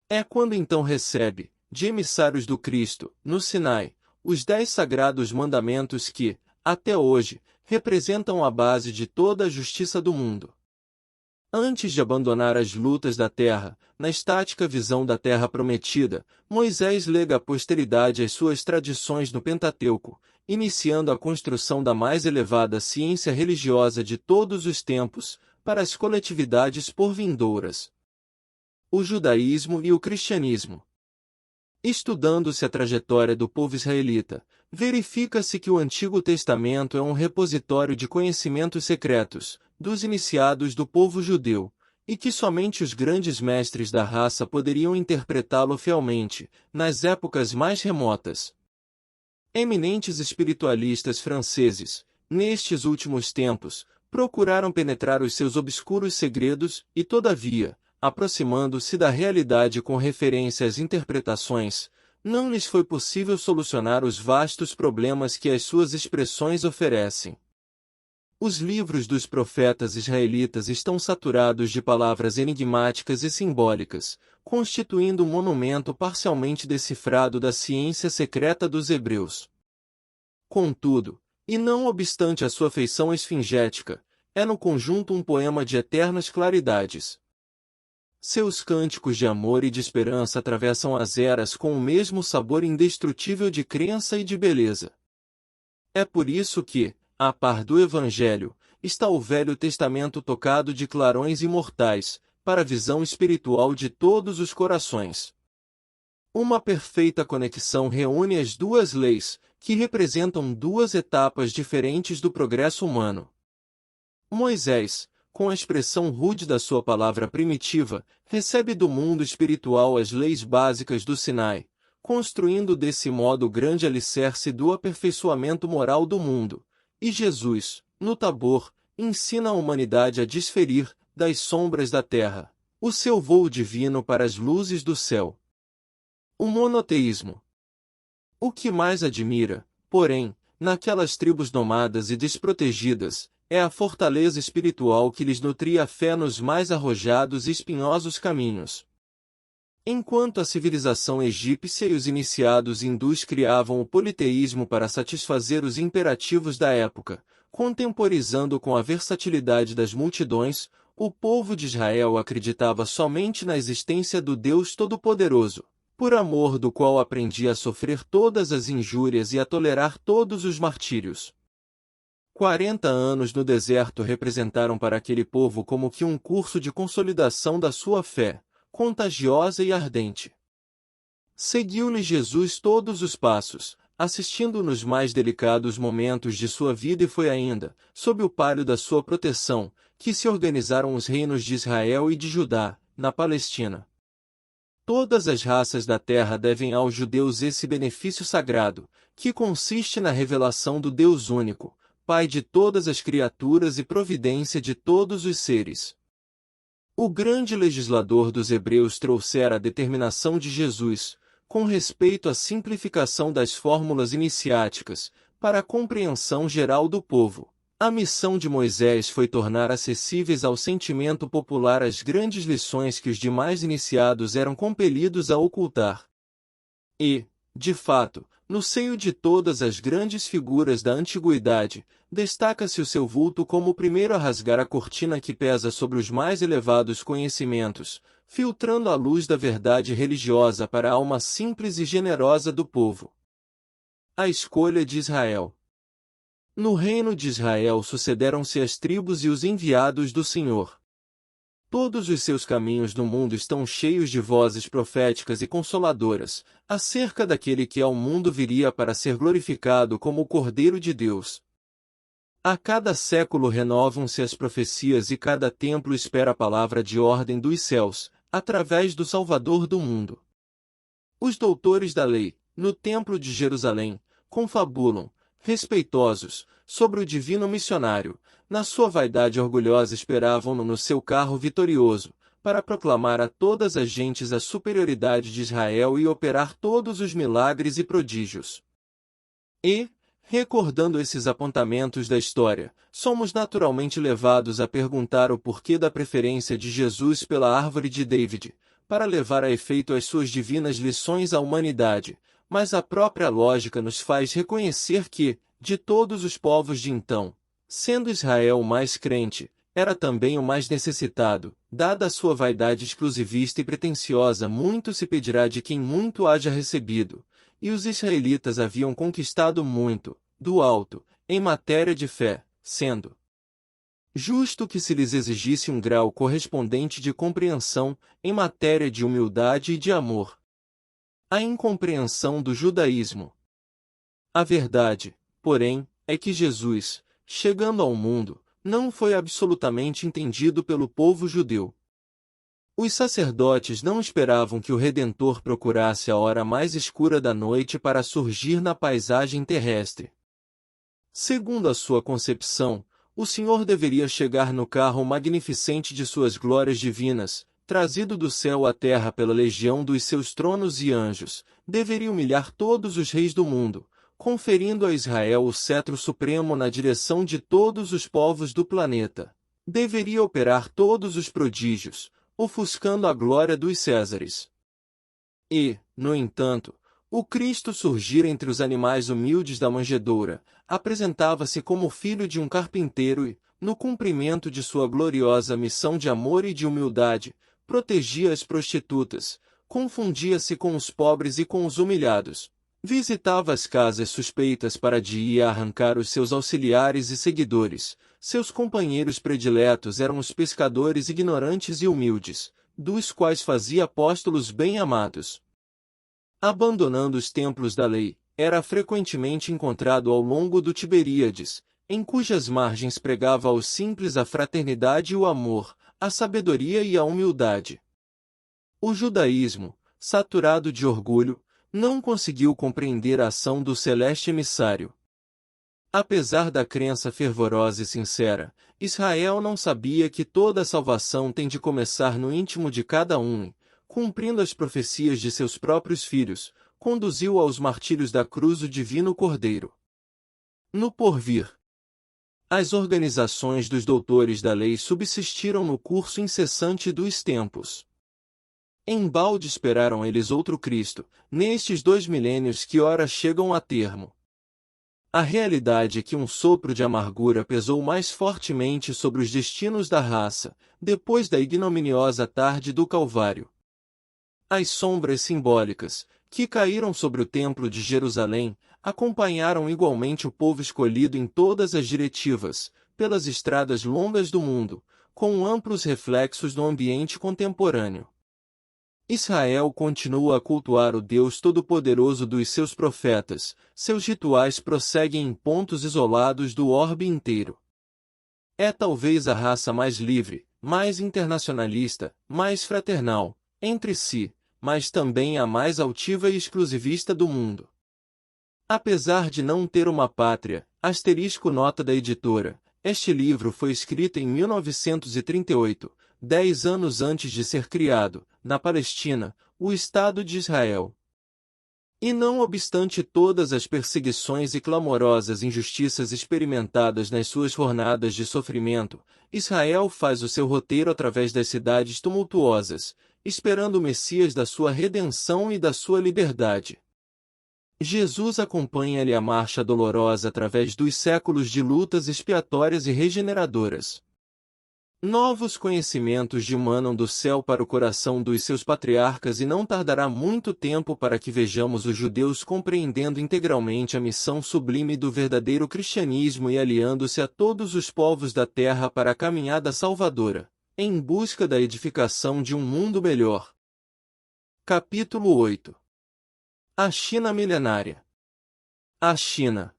É quando então recebe, de emissários do Cristo, no Sinai, os 10 sagrados mandamentos que, até hoje, representam a base de toda a justiça do mundo. Antes de abandonar as lutas da terra, na estática visão da terra prometida, Moisés lega à posteridade as suas tradições no Pentateuco, iniciando a construção da mais elevada ciência religiosa de todos os tempos, para as coletividades porvindouras: o judaísmo e o cristianismo. Estudando-se a trajetória do povo israelita, verifica-se que o Antigo Testamento é um repositório de conhecimentos secretos, dos iniciados do povo judeu, e que somente os grandes mestres da raça poderiam interpretá-lo fielmente, nas épocas mais remotas. Eminentes espiritualistas franceses, nestes últimos tempos, procuraram penetrar os seus obscuros segredos e, todavia, aproximando-se da realidade com referência às interpretações, não lhes foi possível solucionar os vastos problemas que as suas expressões oferecem. Os livros dos profetas israelitas estão saturados de palavras enigmáticas e simbólicas, constituindo um monumento parcialmente decifrado da ciência secreta dos hebreus. Contudo, e não obstante a sua feição esfingética, é no conjunto um poema de eternas claridades. Seus cânticos de amor e de esperança atravessam as eras com o mesmo sabor indestrutível de crença e de beleza. É por isso que, a par do Evangelho, está o Velho Testamento tocado de clarões imortais, para a visão espiritual de todos os corações. Uma perfeita conexão reúne as duas leis, que representam duas etapas diferentes do progresso humano. Moisés, com a expressão rude da sua palavra primitiva, recebe do mundo espiritual as leis básicas do Sinai, construindo desse modo o grande alicerce do aperfeiçoamento moral do mundo. E Jesus, no Tabor, ensina a humanidade a desferir, das sombras da terra, o seu voo divino para as luzes do céu. O monoteísmo. O que mais admira, porém, naquelas tribos nomadas e desprotegidas, é a fortaleza espiritual que lhes nutria a fé nos mais arrojados e espinhosos caminhos. Enquanto a civilização egípcia e os iniciados hindus criavam o politeísmo para satisfazer os imperativos da época, contemporizando com a versatilidade das multidões, o povo de Israel acreditava somente na existência do Deus Todo-Poderoso, por amor do qual aprendia a sofrer todas as injúrias e a tolerar todos os martírios. 40 anos no deserto representaram para aquele povo como que um curso de consolidação da sua fé, contagiosa e ardente. Seguiu-lhe Jesus todos os passos, assistindo nos mais delicados momentos de sua vida e foi ainda, sob o palio da sua proteção, que se organizaram os reinos de Israel e de Judá, na Palestina. Todas as raças da terra devem aos judeus esse benefício sagrado, que consiste na revelação do Deus único, Pai de todas as criaturas e providência de todos os seres. O grande legislador dos hebreus trouxera a determinação de Jesus, com respeito à simplificação das fórmulas iniciáticas, para a compreensão geral do povo. A missão de Moisés foi tornar acessíveis ao sentimento popular as grandes lições que os demais iniciados eram compelidos a ocultar. E, de fato, no seio de todas as grandes figuras da antiguidade, destaca-se o seu vulto como o primeiro a rasgar a cortina que pesa sobre os mais elevados conhecimentos, filtrando a luz da verdade religiosa para a alma simples e generosa do povo. A escolha de Israel. No reino de Israel sucederam-se as tribos e os enviados do Senhor. Todos os seus caminhos no mundo estão cheios de vozes proféticas e consoladoras, acerca daquele que ao mundo viria para ser glorificado como o Cordeiro de Deus. A cada século renovam-se as profecias e cada templo espera a palavra de ordem dos céus, através do Salvador do mundo. Os doutores da lei, no templo de Jerusalém, confabulam, respeitosos, sobre o divino missionário, na sua vaidade orgulhosa esperavam-no no seu carro vitorioso, para proclamar a todas as gentes a superioridade de Israel e operar todos os milagres e prodígios. E, recordando esses apontamentos da história, somos naturalmente levados a perguntar o porquê da preferência de Jesus pela árvore de David, para levar a efeito as suas divinas lições à humanidade, mas a própria lógica nos faz reconhecer que, de todos os povos de então, sendo Israel o mais crente, era também o mais necessitado, dada a sua vaidade exclusivista e pretensiosa, muito se pedirá de quem muito haja recebido, e os israelitas haviam conquistado muito, do alto, em matéria de fé, sendo justo que se lhes exigisse um grau correspondente de compreensão, em matéria de humildade e de amor. A incompreensão do judaísmo. A verdade, porém, é que Jesus, chegando ao mundo, não foi absolutamente entendido pelo povo judeu. Os sacerdotes não esperavam que o Redentor procurasse a hora mais escura da noite para surgir na paisagem terrestre. Segundo a sua concepção, o Senhor deveria chegar no carro magnificente de suas glórias divinas, trazido do céu à terra pela legião dos seus tronos e anjos, deveria humilhar todos os reis do mundo, conferindo a Israel o cetro supremo na direção de todos os povos do planeta. Deveria operar todos os prodígios, ofuscando a glória dos Césares. E, no entanto, o Cristo surgir entre os animais humildes da manjedoura, apresentava-se como filho de um carpinteiro e, no cumprimento de sua gloriosa missão de amor e de humildade, protegia as prostitutas, confundia-se com os pobres e com os humilhados, visitava as casas suspeitas para de ir arrancar os seus auxiliares e seguidores. Seus companheiros prediletos eram os pescadores ignorantes e humildes, dos quais fazia apóstolos bem amados. Abandonando os templos da lei, era frequentemente encontrado ao longo do Tiberíades, em cujas margens pregava aos simples a fraternidade e o amor, a sabedoria e a humildade. O judaísmo, saturado de orgulho, não conseguiu compreender a ação do celeste emissário. Apesar da crença fervorosa e sincera, Israel não sabia que toda a salvação tem de começar no íntimo de cada um e, cumprindo as profecias de seus próprios filhos, conduziu aos martírios da cruz o divino Cordeiro. No porvir, as organizações dos doutores da lei subsistiram no curso incessante dos tempos. Embalde esperaram eles outro Cristo, nestes 2 milênios que ora chegam a termo. A realidade é que um sopro de amargura pesou mais fortemente sobre os destinos da raça, depois da ignominiosa tarde do Calvário. As sombras simbólicas, que caíram sobre o Templo de Jerusalém, acompanharam igualmente o povo escolhido em todas as diretivas, pelas estradas longas do mundo, com amplos reflexos no ambiente contemporâneo. Israel continua a cultuar o Deus Todo-Poderoso dos seus profetas, seus rituais prosseguem em pontos isolados do orbe inteiro. É talvez a raça mais livre, mais internacionalista, mais fraternal, entre si, mas também a mais altiva e exclusivista do mundo. Apesar de não ter uma pátria, asterisco nota da editora, este livro foi escrito em 1938, 10 anos antes de ser criado, na Palestina, o Estado de Israel. E não obstante todas as perseguições e clamorosas injustiças experimentadas nas suas jornadas de sofrimento, Israel faz o seu roteiro através das cidades tumultuosas, esperando o Messias da sua redenção e da sua liberdade. Jesus acompanha-lhe a marcha dolorosa através dos séculos de lutas expiatórias e regeneradoras. Novos conhecimentos dimanam do céu para o coração dos seus patriarcas e não tardará muito tempo para que vejamos os judeus compreendendo integralmente a missão sublime do verdadeiro cristianismo e aliando-se a todos os povos da terra para a caminhada salvadora, em busca da edificação de um mundo melhor. Capítulo 8. A China milenária. A China.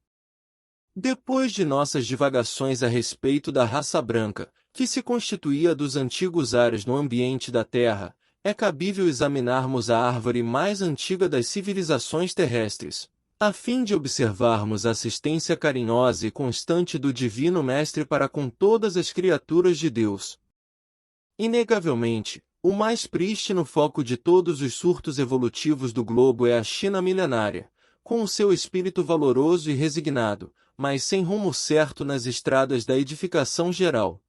Depois de nossas divagações a respeito da raça branca, que se constituía dos antigos ares no ambiente da Terra, é cabível examinarmos a árvore mais antiga das civilizações terrestres, a fim de observarmos a assistência carinhosa e constante do Divino Mestre para com todas as criaturas de Deus. Inegavelmente, o mais prístino foco de todos os surtos evolutivos do globo é a China milenária, com o seu espírito valoroso e resignado, mas sem rumo certo nas estradas da edificação geral.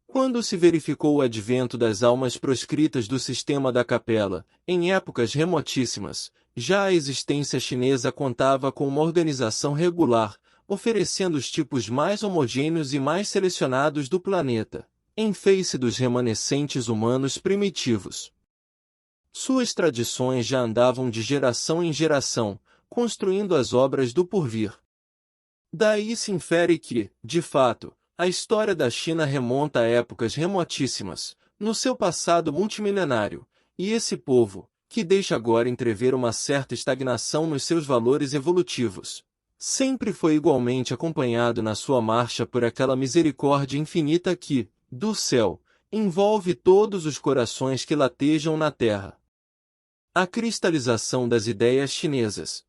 Quando se verificou o advento das almas proscritas do sistema da capela, em épocas remotíssimas, já a existência chinesa contava com uma organização regular, oferecendo os tipos mais homogêneos e mais selecionados do planeta, em face dos remanescentes humanos primitivos. Suas tradições já andavam de geração em geração, construindo as obras do porvir. Daí se infere que, de fato, a história da China remonta a épocas remotíssimas, no seu passado multimilenário, e esse povo, que deixa agora entrever uma certa estagnação nos seus valores evolutivos, sempre foi igualmente acompanhado na sua marcha por aquela misericórdia infinita que, do céu, envolve todos os corações que latejam na terra. A cristalização das ideias chinesas.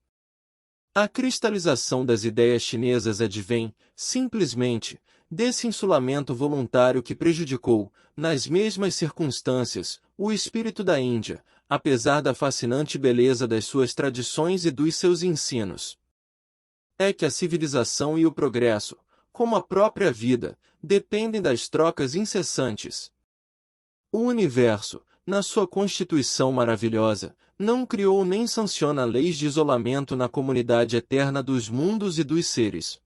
A cristalização das ideias chinesas advém, simplesmente, desse insulamento voluntário que prejudicou, nas mesmas circunstâncias, o espírito da Índia, apesar da fascinante beleza das suas tradições e dos seus ensinos. É que a civilização e o progresso, como a própria vida, dependem das trocas incessantes. O universo, na sua constituição maravilhosa, não criou nem sanciona leis de isolamento na comunidade eterna dos mundos e dos seres.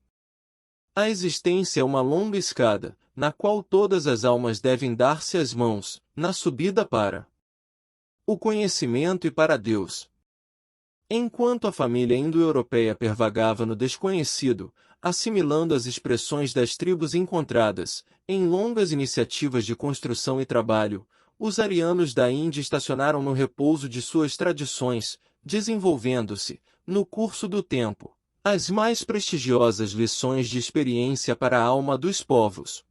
A existência é uma longa escada, na qual todas as almas devem dar-se as mãos, na subida para o conhecimento e para Deus. Enquanto a família indo-europeia pervagava no desconhecido, assimilando as expressões das tribos encontradas, em longas iniciativas de construção e trabalho, os arianos da Índia estacionaram no repouso de suas tradições, desenvolvendo-se, no curso do tempo, as mais prestigiosas lições de experiência para a alma dos povos.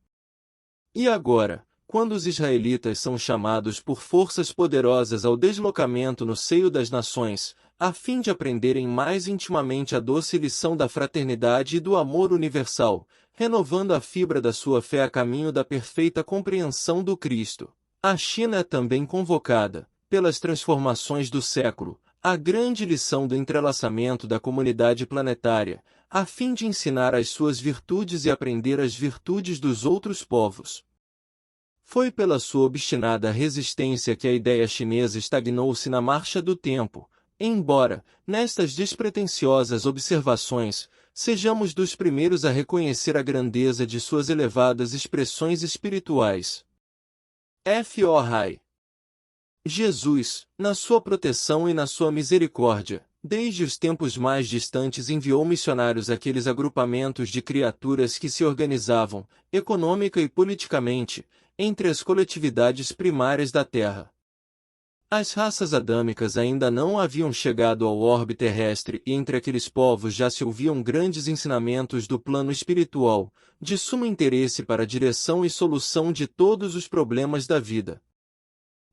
E agora, quando os israelitas são chamados por forças poderosas ao deslocamento no seio das nações, a fim de aprenderem mais intimamente a doce lição da fraternidade e do amor universal, renovando a fibra da sua fé a caminho da perfeita compreensão do Cristo, a China é também convocada, pelas transformações do século, à grande lição do entrelaçamento da comunidade planetária, a fim de ensinar as suas virtudes e aprender as virtudes dos outros povos. Foi pela sua obstinada resistência que a ideia chinesa estagnou-se na marcha do tempo, embora, nestas despretensiosas observações, sejamos dos primeiros a reconhecer a grandeza de suas elevadas expressões espirituais. F.O. Hai. Jesus, na sua proteção e na sua misericórdia, desde os tempos mais distantes enviou missionários àqueles agrupamentos de criaturas que se organizavam, econômica e politicamente, entre as coletividades primárias da Terra. As raças adâmicas ainda não haviam chegado ao orbe terrestre e entre aqueles povos já se ouviam grandes ensinamentos do plano espiritual, de sumo interesse para a direção e solução de todos os problemas da vida.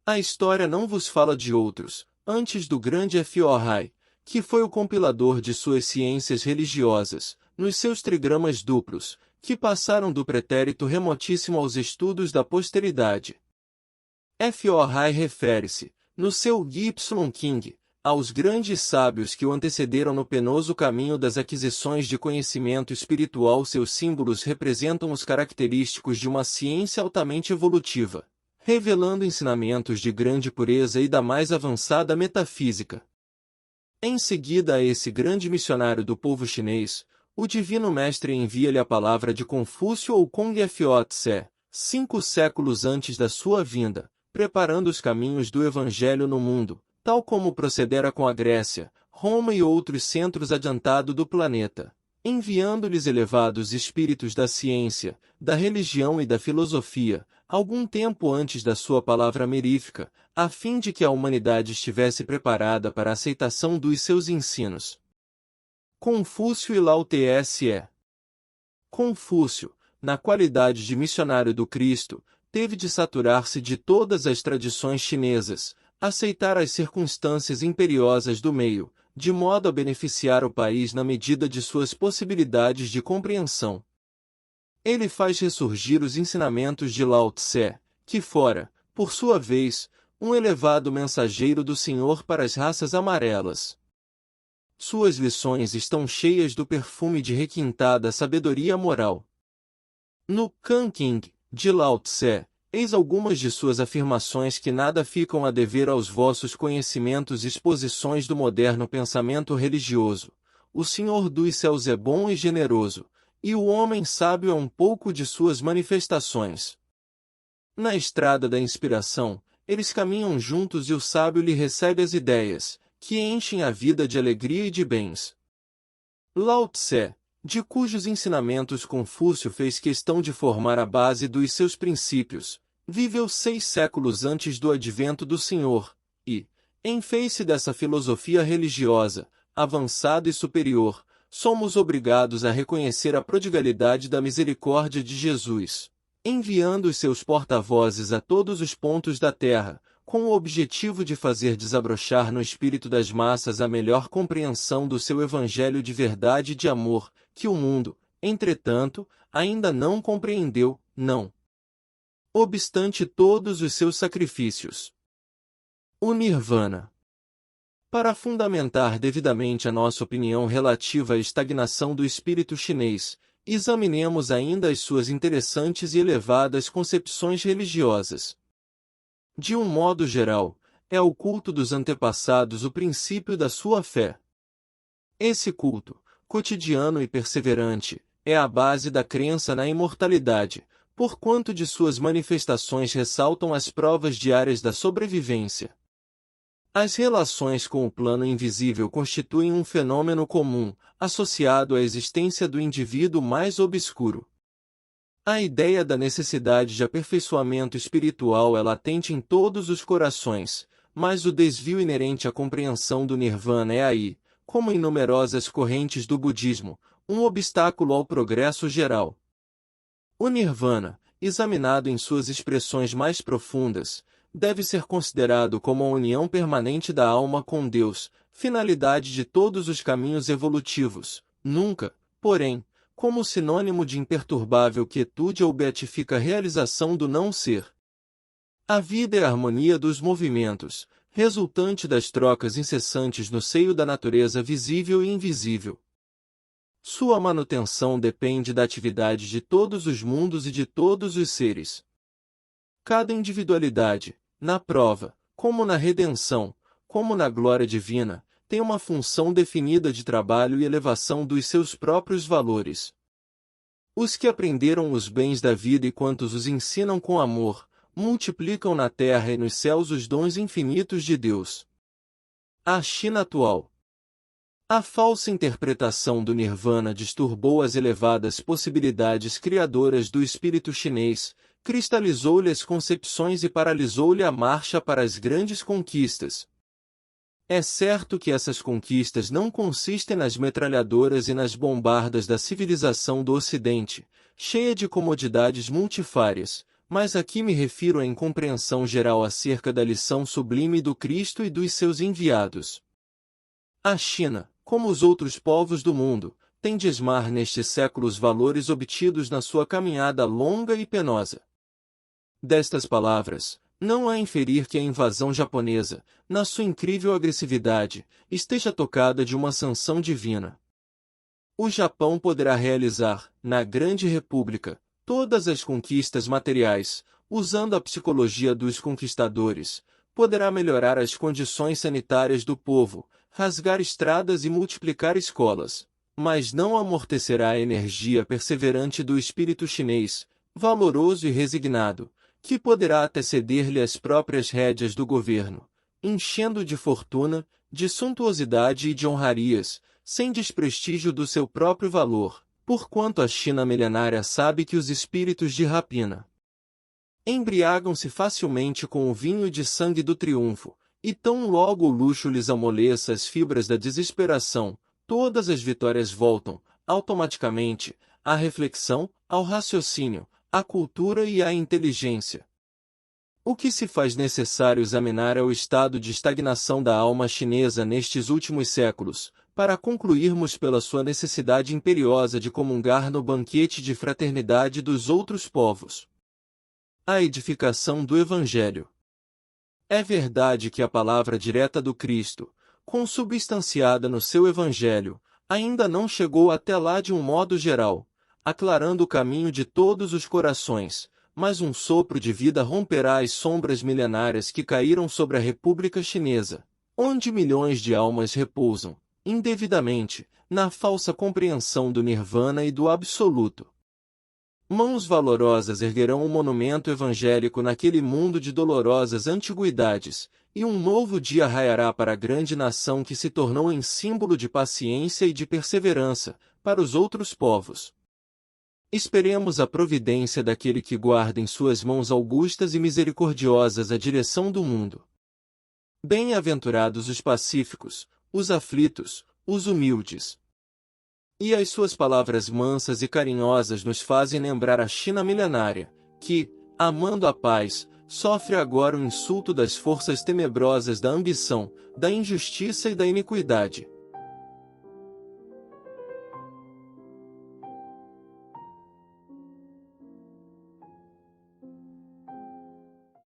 A história não vos fala de outros, antes do grande F.O. Hai, que foi o compilador de suas ciências religiosas, nos seus trigramas duplos, que passaram do pretérito remotíssimo aos estudos da posteridade. F.O. Hai refere-se, no seu Y. King, aos grandes sábios que o antecederam no penoso caminho das aquisições de conhecimento espiritual. Seus símbolos representam os característicos de uma ciência altamente evolutiva, revelando ensinamentos de grande pureza e da mais avançada metafísica. Em seguida a esse grande missionário do povo chinês, o Divino Mestre envia-lhe a palavra de Confúcio ou Kong Fo Tse, 5 séculos antes da sua vinda, preparando os caminhos do Evangelho no mundo, tal como procedera com a Grécia, Roma e outros centros adiantados do planeta, enviando-lhes elevados espíritos da ciência, da religião e da filosofia, algum tempo antes da sua palavra merífica, a fim de que a humanidade estivesse preparada para a aceitação dos seus ensinos. Confúcio e Lao Tse. Confúcio, na qualidade de missionário do Cristo, teve de saturar-se de todas as tradições chinesas, aceitar as circunstâncias imperiosas do meio, de modo a beneficiar o país na medida de suas possibilidades de compreensão. Ele faz ressurgir os ensinamentos de Lao Tse, que fora, por sua vez, um elevado mensageiro do Senhor para as raças amarelas. Suas lições estão cheias do perfume de requintada sabedoria moral. No Kanking, de Lao Tse, eis algumas de suas afirmações que nada ficam a dever aos vossos conhecimentos e exposições do moderno pensamento religioso. O Senhor dos céus é bom e generoso, e o homem sábio é um pouco de suas manifestações. Na estrada da inspiração, eles caminham juntos e o sábio lhe recebe as ideias, que enchem a vida de alegria e de bens. Lao Tse, de cujos ensinamentos Confúcio fez questão de formar a base dos seus princípios, viveu 6 séculos antes do advento do Senhor, e, em face dessa filosofia religiosa, avançada e superior, somos obrigados a reconhecer a prodigalidade da misericórdia de Jesus, enviando os seus porta-vozes a todos os pontos da terra, com o objetivo de fazer desabrochar no espírito das massas a melhor compreensão do seu evangelho de verdade e de amor, que o mundo, entretanto, ainda não compreendeu, não obstante todos os seus sacrifícios. O Nirvana. Para fundamentar devidamente a nossa opinião relativa à estagnação do espírito chinês, examinemos ainda as suas interessantes e elevadas concepções religiosas. De um modo geral, é o culto dos antepassados o princípio da sua fé. Esse culto, cotidiano e perseverante, é a base da crença na imortalidade, porquanto de suas manifestações ressaltam as provas diárias da sobrevivência. As relações com o plano invisível constituem um fenômeno comum, associado à existência do indivíduo mais obscuro. A ideia da necessidade de aperfeiçoamento espiritual é latente em todos os corações, mas o desvio inerente à compreensão do Nirvana é aí, como em numerosas correntes do budismo, um obstáculo ao progresso geral. O Nirvana, examinado em suas expressões mais profundas, deve ser considerado como a união permanente da alma com Deus, finalidade de todos os caminhos evolutivos, nunca, porém, como sinônimo de imperturbável quietude ou beatifica realização do não-ser. A vida é a harmonia dos movimentos, resultante das trocas incessantes no seio da natureza visível e invisível. Sua manutenção depende da atividade de todos os mundos e de todos os seres. Cada individualidade, na prova, como na redenção, como na glória divina, tem uma função definida de trabalho e elevação dos seus próprios valores. Os que aprenderam os bens da vida e quantos os ensinam com amor, multiplicam na terra e nos céus os dons infinitos de Deus. A China atual. A falsa interpretação do Nirvana disturbou as elevadas possibilidades criadoras do espírito chinês, cristalizou-lhe as concepções e paralisou-lhe a marcha para as grandes conquistas. É certo que essas conquistas não consistem nas metralhadoras e nas bombardas da civilização do Ocidente, cheia de comodidades multifárias, mas aqui me refiro à incompreensão geral acerca da lição sublime do Cristo e dos seus enviados. A China, como os outros povos do mundo, tem de esmar nestes séculos valores obtidos na sua caminhada longa e penosa. Destas palavras, não é inferir que a invasão japonesa, na sua incrível agressividade, esteja tocada de uma sanção divina. O Japão poderá realizar, na Grande República, todas as conquistas materiais, usando a psicologia dos conquistadores, poderá melhorar as condições sanitárias do povo, rasgar estradas e multiplicar escolas, mas não amortecerá a energia perseverante do espírito chinês, valoroso e resignado, que poderá até ceder-lhe as próprias rédeas do governo, enchendo de fortuna, de suntuosidade e de honrarias, sem desprestígio do seu próprio valor, porquanto a China milenária sabe que os espíritos de rapina embriagam-se facilmente com o vinho de sangue do triunfo, e tão logo o luxo lhes amoleça as fibras da desesperação, todas as vitórias voltam, automaticamente, à reflexão, ao raciocínio, à cultura e à inteligência. O que se faz necessário examinar é o estado de estagnação da alma chinesa nestes últimos séculos, para concluirmos pela sua necessidade imperiosa de comungar no banquete de fraternidade dos outros povos. A edificação do Evangelho. É verdade que a palavra direta do Cristo, consubstanciada no seu Evangelho, ainda não chegou até lá de um modo geral, aclarando o caminho de todos os corações, mas um sopro de vida romperá as sombras milenárias que caíram sobre a República Chinesa, onde milhões de almas repousam, indevidamente, na falsa compreensão do Nirvana e do Absoluto. Mãos valorosas erguerão um monumento evangélico naquele mundo de dolorosas antiguidades, e um novo dia raiará para a grande nação que se tornou em símbolo de paciência e de perseverança, para os outros povos. Esperemos a providência daquele que guarda em suas mãos augustas e misericordiosas a direção do mundo. Bem-aventurados os pacíficos, os aflitos, os humildes. E as suas palavras mansas e carinhosas nos fazem lembrar a China milenária, que, amando a paz, sofre agora o insulto das forças tenebrosas da ambição, da injustiça e da iniquidade.